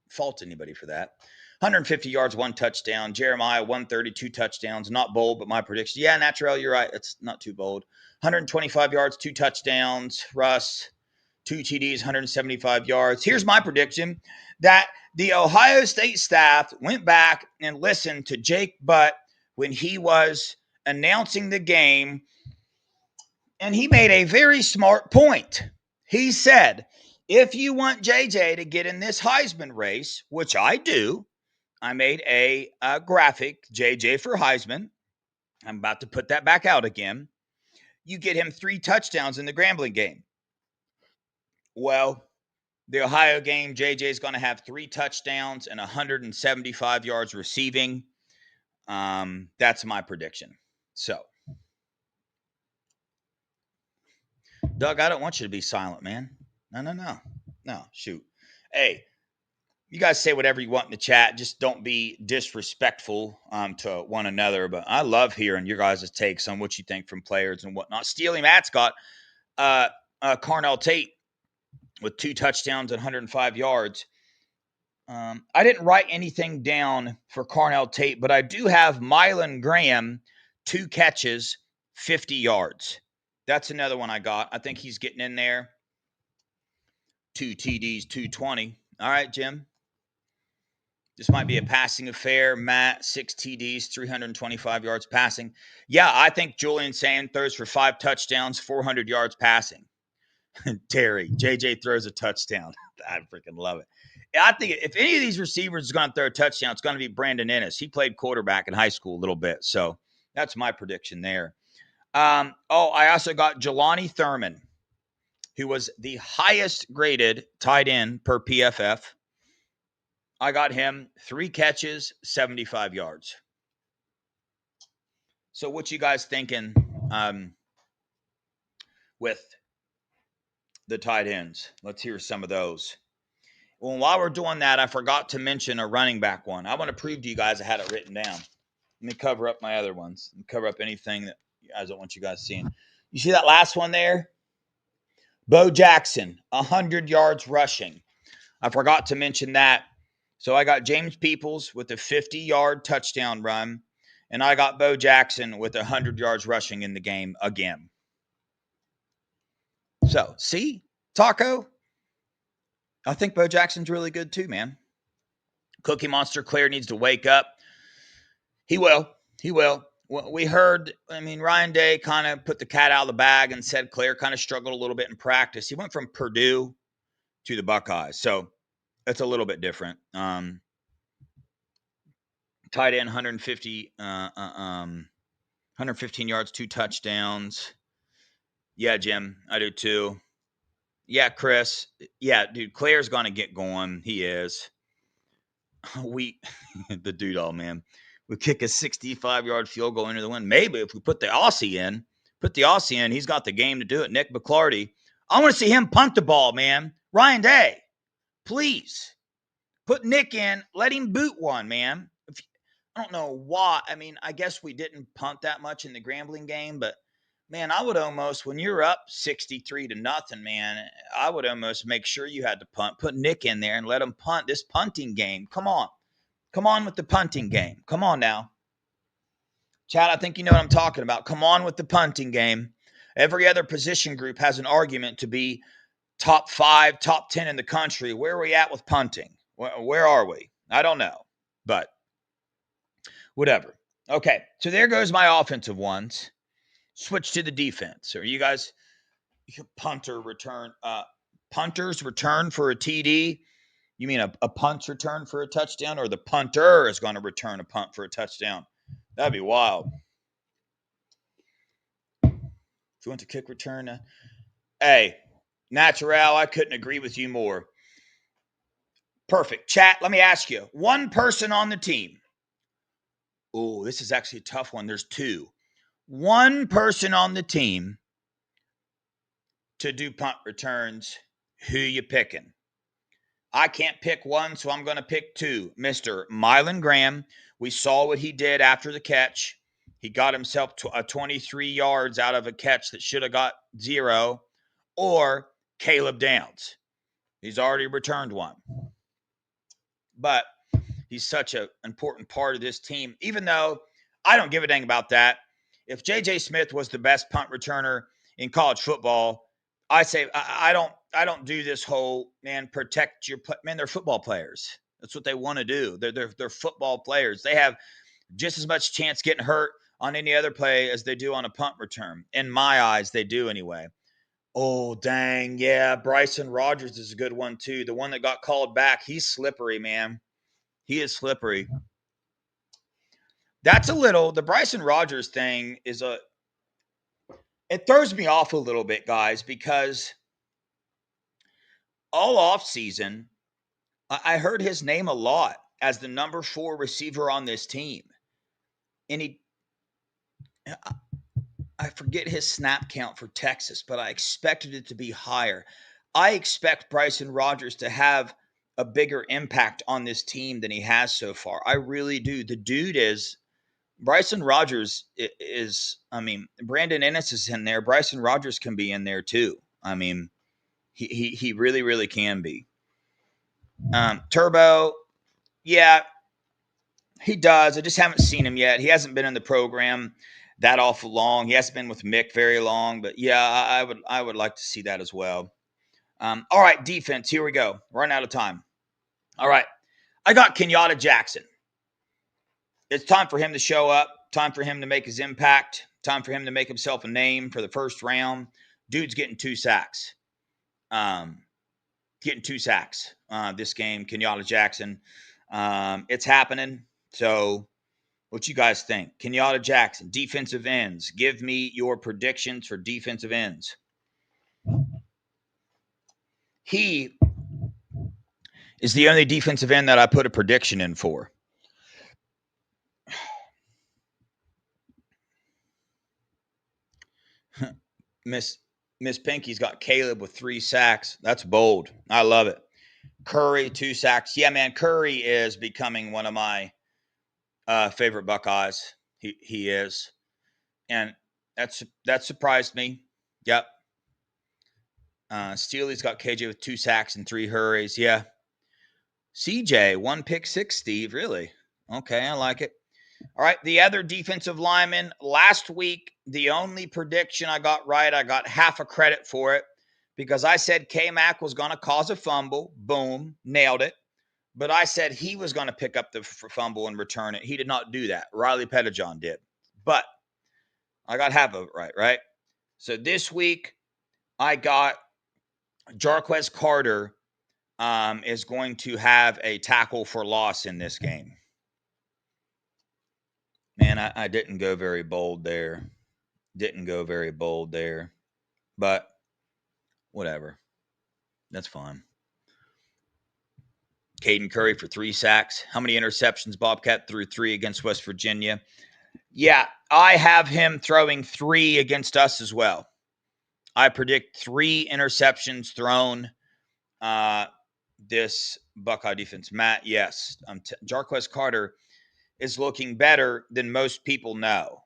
fault anybody for that. 150 yards, 1 touchdown. Jeremiah, 132 touchdowns. Not bold, but my prediction. Yeah, Naturel, you're right. It's not too bold. 125 yards, 2 touchdowns. Russ, 2 TDs, 175 yards. Here's my prediction that the Ohio State staff went back and listened to Jake Butt when he was announcing the game, and he made a very smart point. He said, if you want JJ to get in this Heisman race, which I do, I made a graphic, JJ for Heisman. I'm about to put that back out again. You get him 3 touchdowns in the Grambling game. Well, the Ohio game, JJ is going to have 3 touchdowns and 175 yards receiving. That's my prediction. So, Doug, I don't want you to be silent, man. No, shoot. Hey, you guys say whatever you want in the chat. Just don't be disrespectful to one another. But I love hearing your guys' takes on what you think from players and whatnot. Steely Matt's got Carnell Tate with 2 touchdowns and 105 yards. I didn't write anything down for Carnell Tate, but I do have Mylan Graham, 2 catches, 50 yards. That's another one I got. I think he's getting in there. 2 TDs, 220. All right, Jim. This might be a passing affair. Matt, 6 TDs, 325 yards passing. Yeah, I think Julian Sand throws for 5 touchdowns, 400 yards passing. Terry, JJ throws a touchdown. I freaking love it. I think if any of these receivers is going to throw a touchdown, it's going to be Brandon Ennis. He played quarterback in high school a little bit. So that's my prediction there. I also got Jelani Thurman, who was the highest graded tight end per PFF. I got him 3 catches, 75 yards. So what you guys thinking with the tight ends? Let's hear some of those. Well, while we're doing that, I forgot to mention a running back one. I want to prove to you guys I had it written down. Let me cover up my other ones and cover up anything that I don't want you guys seeing. You see that last one there? Bo Jackson, 100 yards rushing. I forgot to mention that. So I got James Peoples with a 50-yard touchdown run, and I got Bo Jackson with 100 yards rushing in the game again. So, see, Taco, I think Bo Jackson's really good too, man. Cookie Monster Claire needs to wake up. He will. We heard, Ryan Day kind of put the cat out of the bag and said Claire kind of struggled a little bit in practice. He went from Purdue to the Buckeyes, so it's a little bit different. Tight end, 115 yards, 2 touchdowns. Yeah, Jim, I do too. Yeah, Chris. Yeah, dude, Claire's going to get going. He is. The dude, man. We kick a 65-yard field goal into the wind. Maybe if we put the Aussie in, he's got the game to do it. Nick McClarty. I want to see him punt the ball, man. Ryan Day, please. Put Nick in. Let him boot one, man. I don't know why. I guess we didn't punt that much in the Grambling game, but, man, I would almost, when you're up 63-0, man, I would almost make sure you had to punt. Put Nick in there and let him punt this punting game. Come on. Come on with the punting game. Come on now. Chad, I think you know what I'm talking about. Come on with the punting game. Every other position group has an argument to be top 5, top 10 in the country. Where are we at with punting? Where are we? I don't know, but whatever. Okay, so there goes my offensive ones. Switch to the defense. Are you guys punters return for a TD? You mean a punt return for a touchdown, or the punter is going to return a punt for a touchdown? That'd be wild. If you want to kick return, hey, Natural, I couldn't agree with you more. Perfect. Chat, let me ask you. One person on the team. Oh, this is actually a tough one. There's two. One person on the team to do punt returns. Who you picking? I can't pick one, so I'm going to pick two. Mr. Mylan Graham. We saw what he did after the catch. He got himself a 23 yards out of a catch that should have got 0. Or Caleb Downs. He's already returned one. But he's such an important part of this team, even though I don't give a dang about that. If J.J. Smith was the best punt returner in college football, I say I don't do this whole, man, protect your – man, they're football players. That's what they want to do. They're football players. They have just as much chance getting hurt on any other play as they do on a punt return. In my eyes, they do anyway. Oh, dang. Yeah, Bryson Rogers is a good one, too. The one that got called back, he's slippery, man. He is slippery. That's the Bryson Rogers thing is it throws me off a little bit, guys, because all offseason, I heard his name a lot as the number 4 receiver on this team. And I forget his snap count for Texas, but I expected it to be higher. I expect Bryson Rogers to have a bigger impact on this team than he has so far. I really do. The dude is Bryson Rogers is, I mean, Brandon Ennis is in there. Bryson Rogers can be in there too. I mean, he really, really can be. Turbo, yeah, he does. I just haven't seen him yet. He hasn't been in the program that awful long. He hasn't been with Mick very long, but yeah, I would like to see that as well. All right, defense. Here we go. Run out of time. All right, I got Kenyatta Jackson. It's time for him to show up. Time for him to make his impact. Time for him to make himself a name for the first round. Dude's getting 2 sacks. Getting 2 sacks this game. Kenyatta Jackson. It's happening. So, what you guys think? Kenyatta Jackson, defensive ends. Give me your predictions for defensive ends. He is the only defensive end that I put a prediction in for. Miss Pinky's got Caleb with 3 sacks. That's bold. I love it. Curry, 2 sacks. Yeah, man, Curry is becoming one of my favorite Buckeyes. He is. And that surprised me. Yep. Steely's got KJ with 2 sacks and 3 hurries. Yeah. CJ, 1 pick 6, Steve. Really? Okay, I like it. All right, the other defensive lineman. Last week, the only prediction I got right, I got half a credit for it because I said K-Mac was going to cause a fumble. Boom, nailed it. But I said he was going to pick up the fumble and return it. He did not do that. Riley Pettijohn did. But I got half of it right? So this week, I got Jarquez Carter is going to have a tackle for loss in this game. Man, I didn't go very bold there. But whatever. That's fine. Caden Curry for 3 sacks. How many interceptions? Bobcat threw 3 against West Virginia. Yeah, I have him throwing 3 against us as well. I predict 3 interceptions thrown this Buckeye defense. Matt, yes. Jarquez Carter is looking better than most people know.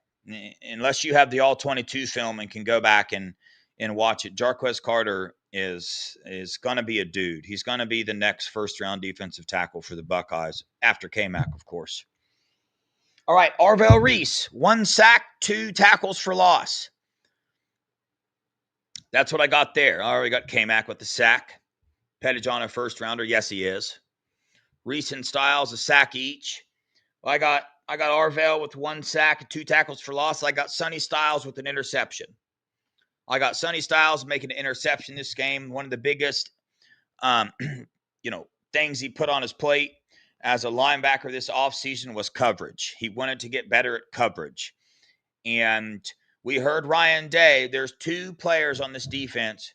Unless you have the all-22 film and can go back and watch it, Jarquez Carter is going to be a dude. He's going to be the next first-round defensive tackle for the Buckeyes, after K-Mac, of course. All right, Arvell Reese, 1 sack, 2 tackles for loss. That's what I got there. I already got K-Mac with the sack. Pettijohn a first-rounder. Yes, he is. Reese and Styles, a sack each. I got Arvell with 1 sack and 2 tackles for loss. I got Sonny Styles with an interception. I got Sonny Styles making an interception this game. One of the biggest, things he put on his plate as a linebacker this offseason was coverage. He wanted to get better at coverage. And we heard Ryan Day. There's 2 players on this defense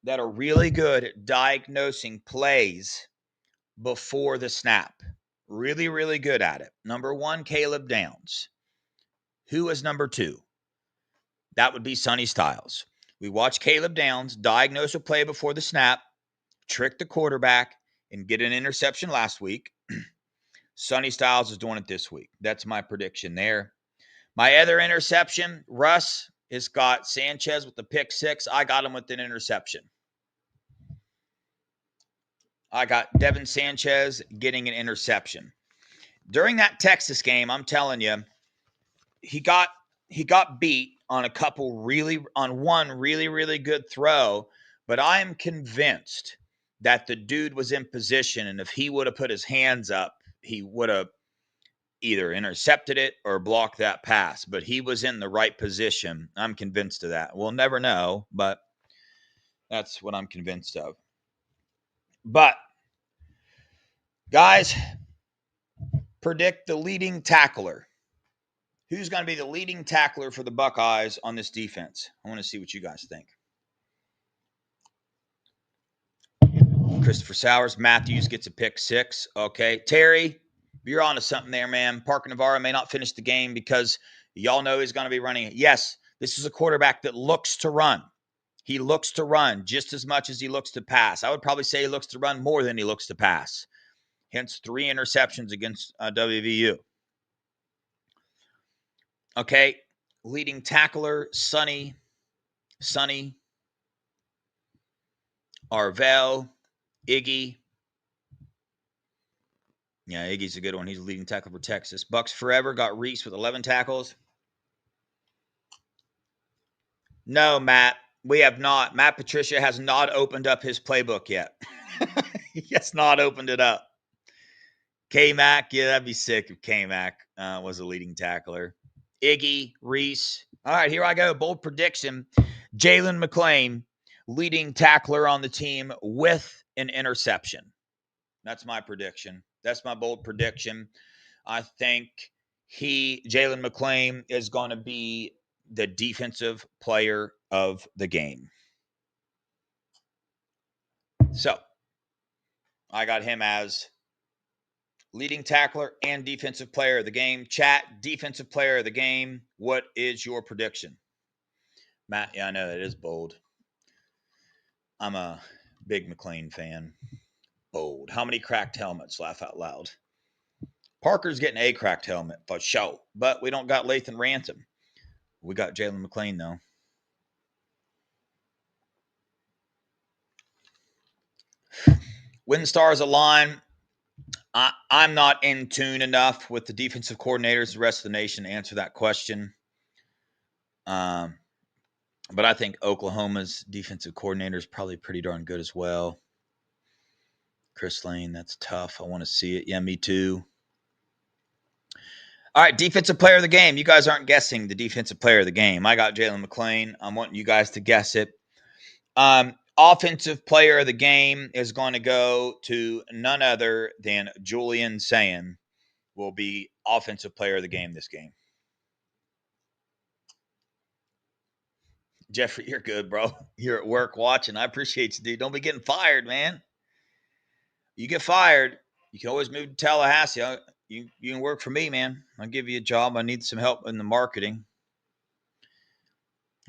that are really good at diagnosing plays before the snap. Really, really good at it. Number 1, Caleb Downs. Who is number 2? That would be Sonny Styles. We watched Caleb Downs diagnose a play before the snap, trick the quarterback, and get an interception last week. Sonny Styles is doing it this week. That's my prediction there. My other interception, Russ has got Sanchez with the pick 6. I got him with an interception. I got Devin Sanchez getting an interception. During that Texas game, I'm telling you, he got beat on one really good throw, but I am convinced that the dude was in position, and if he would have put his hands up, he would have either intercepted it or blocked that pass, but he was in the right position. I'm convinced of that. We'll never know, but that's what I'm convinced of. But, guys, predict the leading tackler. Who's going to be the leading tackler for the Buckeyes on this defense? I want to see what you guys think. Christopher Sowers, Matthews gets a pick 6. Okay. Terry, you're on to something there, man. Parker Navarro may not finish the game because y'all know he's going to be running it. Yes, this is a quarterback that looks to run. He looks to run just as much as he looks to pass. I would probably say he looks to run more than he looks to pass. Hence 3 interceptions against WVU. Okay, leading tackler, Sonny, Arvell, Iggy. Yeah, Iggy's a good one. He's a leading tackler for Texas. Bucks Forever got Reese with 11 tackles. No, Matt, we have not. Matt Patricia has not opened up his playbook yet. He has not opened it up. K-Mac, yeah, that'd be sick if K-Mac was a leading tackler. Iggy, Reese. All right, here I go. Bold prediction. Jalen McClain, leading tackler on the team with an interception. That's my prediction. That's my bold prediction. I think Jalen McClain, is going to be the defensive player of the game. So, I got him as leading tackler and defensive player of the game. Chat, defensive player of the game. What is your prediction? Matt, yeah, I know that is bold. I'm a big McClain fan. Bold. How many cracked helmets? Laugh out loud. Parker's getting a cracked helmet for sure, but we don't got Lathan Ransom. We got Jalen McClain, though. Win Stars align. I'm not in tune enough with the defensive coordinators, the rest of the nation, to answer that question. But I think Oklahoma's defensive coordinator is probably pretty darn good as well. Chris Lane, that's tough. I want to see it. Yeah, me too. All right, defensive player of the game. You guys aren't guessing the defensive player of the game. I got Jalen McClain. I'm wanting you guys to guess it. Offensive player of the game is going to go to none other than Julian Sayin. Will be offensive player of the game this game. Jeffrey, you're good, bro. You're at work watching. I appreciate you, dude. Don't be getting fired, man. You get fired, you can always move to Tallahassee. You can work for me, man. I'll give you a job. I need some help in the marketing.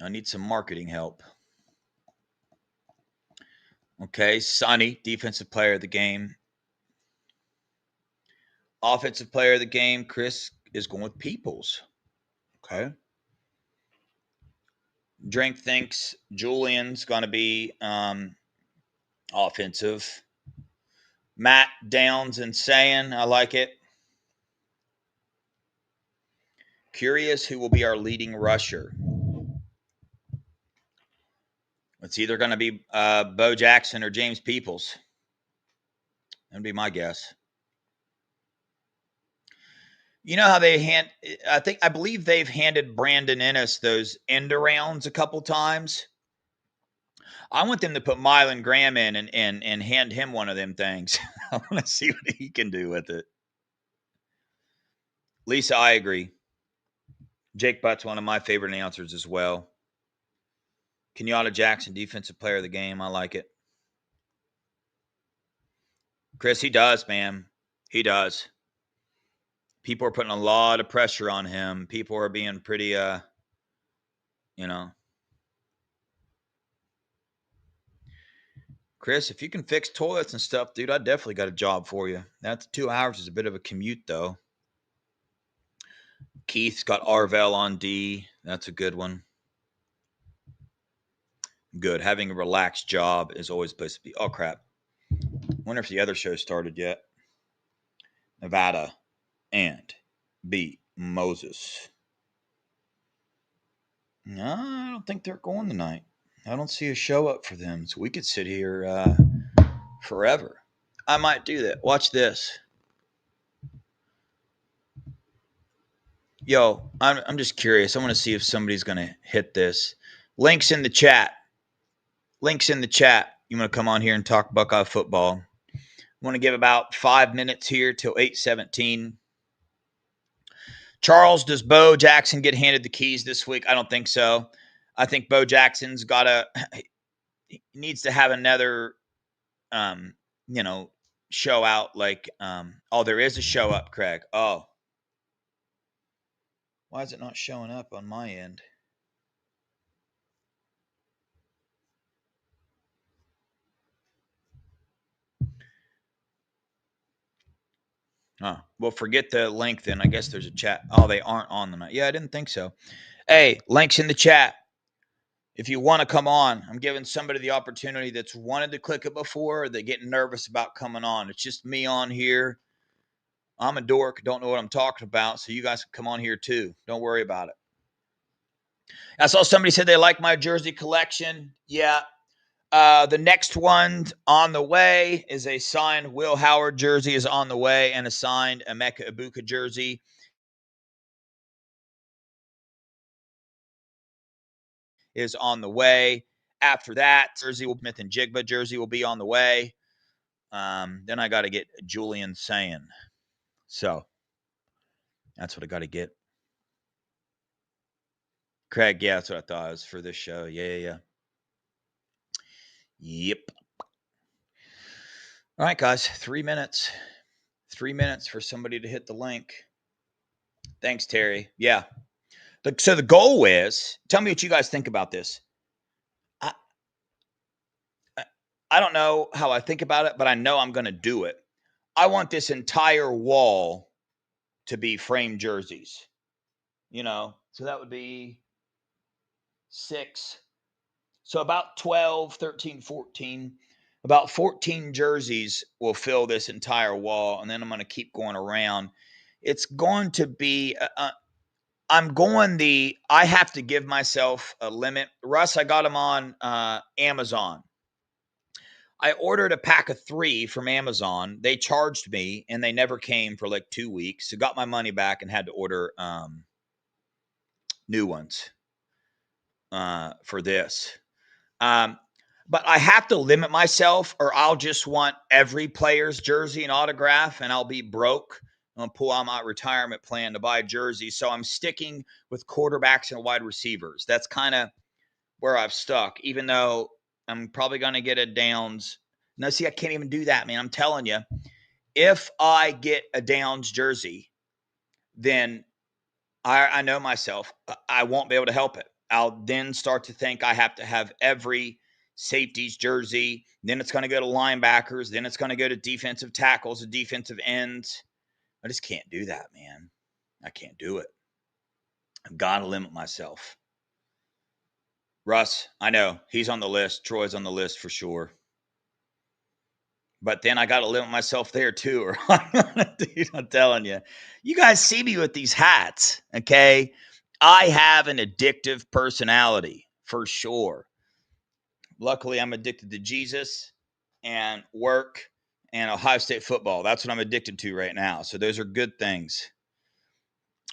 I need some marketing help. Okay, Sonny, defensive player of the game. Offensive player of the game, Chris is going with Peoples. Okay. Drink thinks Julian's going to be offensive. Matt, Downs, and Sayin, I like it. Curious who will be our leading rusher. It's either going to be Bo Jackson or James Peoples. That'd be my guess. You know how they I believe they've handed Brandon Ennis those end arounds a couple times. I want them to put Mylan Graham in and hand him one of them things. I want to see what he can do with it. Lisa, I agree. Jake Butt's one of my favorite announcers as well. Kenyatta Jackson, defensive player of the game. I like it. Chris, he does, man. He does. People are putting a lot of pressure on him. People are being pretty, you know. Chris, if you can fix toilets and stuff, dude, I definitely got a job for you. That's 2 hours is a bit of a commute, though. Keith's got Arvell on D. That's a good one. Good. Having a relaxed job is always a place to be. Oh, crap. Wonder if the other show started yet. Nevada and B. Moses. No, I don't think they're going tonight. I don't see a show up for them, so we could sit here forever. I might do that. Watch this. Yo, I'm just curious. I want to see if somebody's going to hit this. Links in the chat. Links in the chat. You want to come on here and talk Buckeye football. I want to give about 5 minutes here till 8:17. Charles, does Bo Jackson get handed the keys this week? I don't think so. I think Bo Jackson's he needs to have another, show out like, there is a show up, Craig. Oh. Why is it not showing up on my end? Well, forget the link then. I guess there's a chat. Oh, they aren't on the night. Yeah, I didn't think so. Hey, links in the chat. If you want to come on, I'm giving somebody the opportunity that's wanted to click it before, or they're getting nervous about coming on. It's just me on here. I'm a dork, don't know what I'm talking about, so you guys can come on here too. Don't worry about it. I saw somebody said they like my jersey collection. Yeah. The next one on the way is a signed Will Howard jersey is on the way, and a signed Emeka Ibuka jersey is on the way. After that, Smith and Jigba jersey will be on the way. Then I got to get Julian Sayin. So that's what I got to get. Craig, yeah, that's what I thought it was for this show. Yeah. Yep. All right, guys, 3 minutes. 3 minutes for somebody to hit the link. Thanks, Terry. Yeah. So the goal is, tell me what you guys think about this. I don't know how I think about it, but I know I'm going to do it. I want this entire wall to be framed jerseys. So that would be 6. So about 12, 13, 14. About 14 jerseys will fill this entire wall, and then I'm going to keep going around. It's going to be I have to give myself a limit. Russ, I got them on Amazon. I ordered a pack of 3 from Amazon. They charged me, and they never came for like 2 weeks. So got my money back and had to order new ones for this. But I have to limit myself, or I'll just want every player's jersey and autograph, and I'll be broke. I'm going to pull out my retirement plan to buy jerseys. So I'm sticking with quarterbacks and wide receivers. That's kind of where I've stuck, even though I'm probably going to get a Downs. No, see, I can't even do that, man. I'm telling you, if I get a Downs jersey, then I know myself. I won't be able to help it. I'll then start to think I have to have every safety's jersey. Then it's going to go to linebackers. Then it's going to go to defensive tackles and defensive ends. I just can't do that, man. I can't do it. I've got to limit myself. Russ, I know. He's on the list. Troy's on the list for sure. But then I got to limit myself there too. Or dude, I'm telling you. You guys see me with these hats, okay? I have an addictive personality for sure. Luckily, I'm addicted to Jesus and work and Ohio State football. That's what I'm addicted to right now. So those are good things.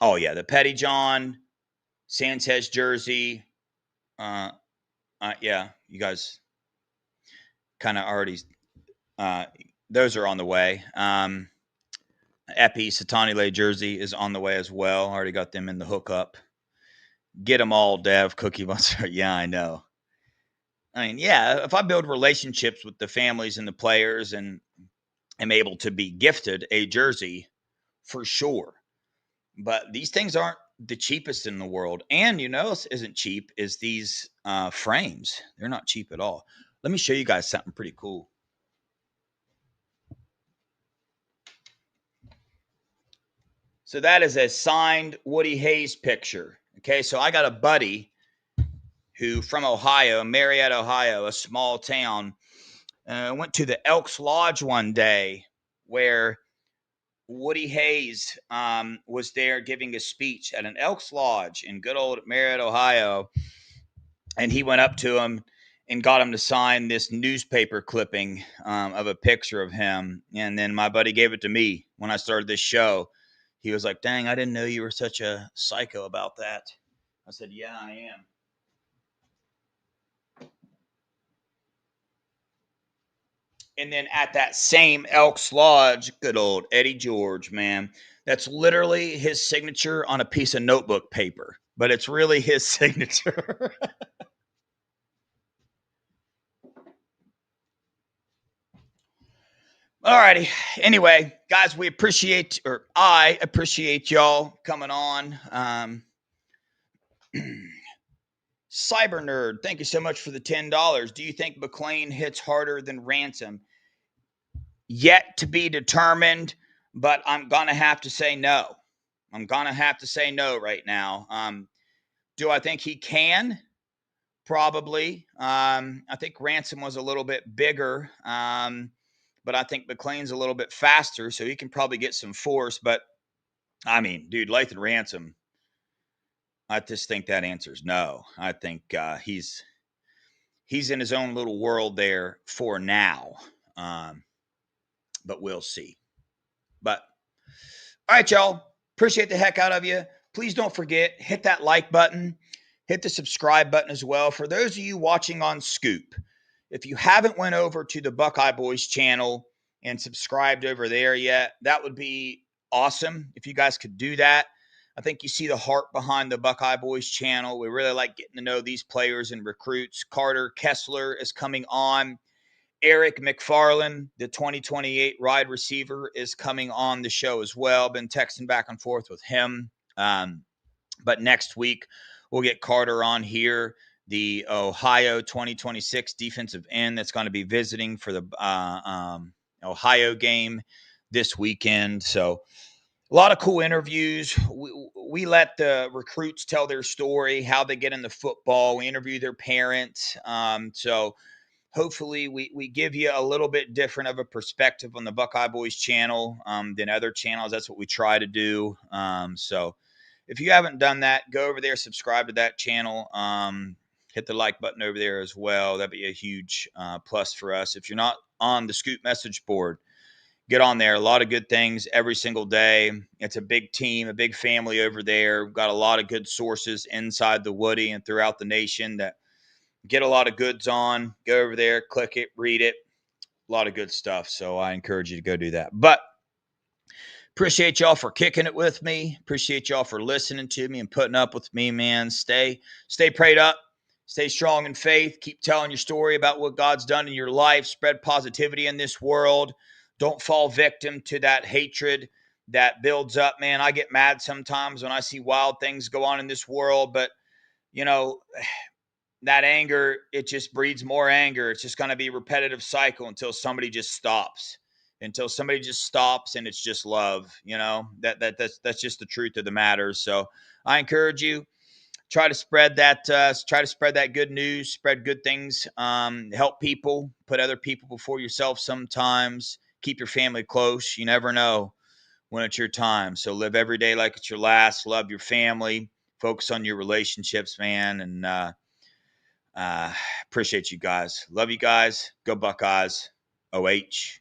Oh, yeah. The Petty John, Sanchez jersey. Yeah, you guys kind of already, those are on the way. Epi Satanile jersey is on the way as well. Already got them in the hookup. Get them all, Dev. Cookie Monster. Yeah, I know. I mean, yeah, if I build relationships with the families and the players and am able to be gifted a jersey, for sure. But these things aren't the cheapest in the world. And you know, isn't cheap is these frames. They're not cheap at all. Let me show you guys something pretty cool. So that is a signed Woody Hayes picture. Okay, so I got a buddy who from Ohio, Marietta, Ohio, a small town, went to the Elks Lodge one day where Woody Hayes was there giving a speech at an Elks Lodge in good old Marietta, Ohio. And he went up to him and got him to sign this newspaper clipping of a picture of him. And then my buddy gave it to me when I started this show. He was like, dang, I didn't know you were such a psycho about that. I said, yeah, I am. And then at that same Elks Lodge, good old Eddie George, man, that's literally his signature on a piece of notebook paper, but it's really his signature. All righty. Anyway, guys, I appreciate y'all coming on. Cyber Nerd, thank you so much for the $10. Do you think McClain hits harder than Ransom? Yet to be determined, but I'm going to have to say no. I'm going to have to say no right now. Do I think he can? Probably. I think Ransom was a little bit bigger, but I think McClain's a little bit faster, so he can probably get some force. But, I mean, dude, Lathan Ransom, I just think that answer's no. I think he's in his own little world there for now, but we'll see. But, all right, y'all. Appreciate the heck out of you. Please don't forget, hit that like button. Hit the subscribe button as well. For those of you watching on Scoop, if you haven't went over to the Buckeye Boys channel and subscribed over there yet, that would be awesome if you guys could do that. I think you see the heart behind the Buckeye Boys channel. We really like getting to know these players and recruits. Carter Kessler is coming on. Eric McFarland, the 2028 wide receiver, is coming on the show as well. Been texting back and forth with him. But next week, we'll get Carter on here, the Ohio 2026 defensive end that's going to be visiting for the Ohio game this weekend. So a lot of cool interviews. We let the recruits tell their story, how they get into football. We interview their parents. So hopefully we give you a little bit different of a perspective on the Buckeye Boys channel than other channels. That's what we try to do. So if you haven't done that, go over there, subscribe to that channel. Hit the like button over there as well. That'd be a huge plus for us. If you're not on the Scoop message board, get on there. A lot of good things every single day. It's a big team, a big family over there. We've got a lot of good sources inside the Woody and throughout the nation that get a lot of goods on. Go over there, click it, read it. A lot of good stuff. So I encourage you to go do that. But appreciate y'all for kicking it with me. Appreciate y'all for listening to me and putting up with me, man. Stay prayed up. Stay strong in faith. Keep telling your story about what God's done in your life. Spread positivity in this world. Don't fall victim to that hatred that builds up, man. I get mad sometimes when I see wild things go on in this world, but, you know, that anger, it just breeds more anger. It's just going to be a repetitive cycle until somebody just stops. Until somebody just stops and it's just love, you know, that's just the truth of the matter. So I encourage you, try to spread that good news, spread good things, help people, put other people before yourself sometimes, keep your family close. You never know when it's your time. So live every day like it's your last, love your family, focus on your relationships, man. And, appreciate you guys. Love you guys. Go Buckeyes. OH.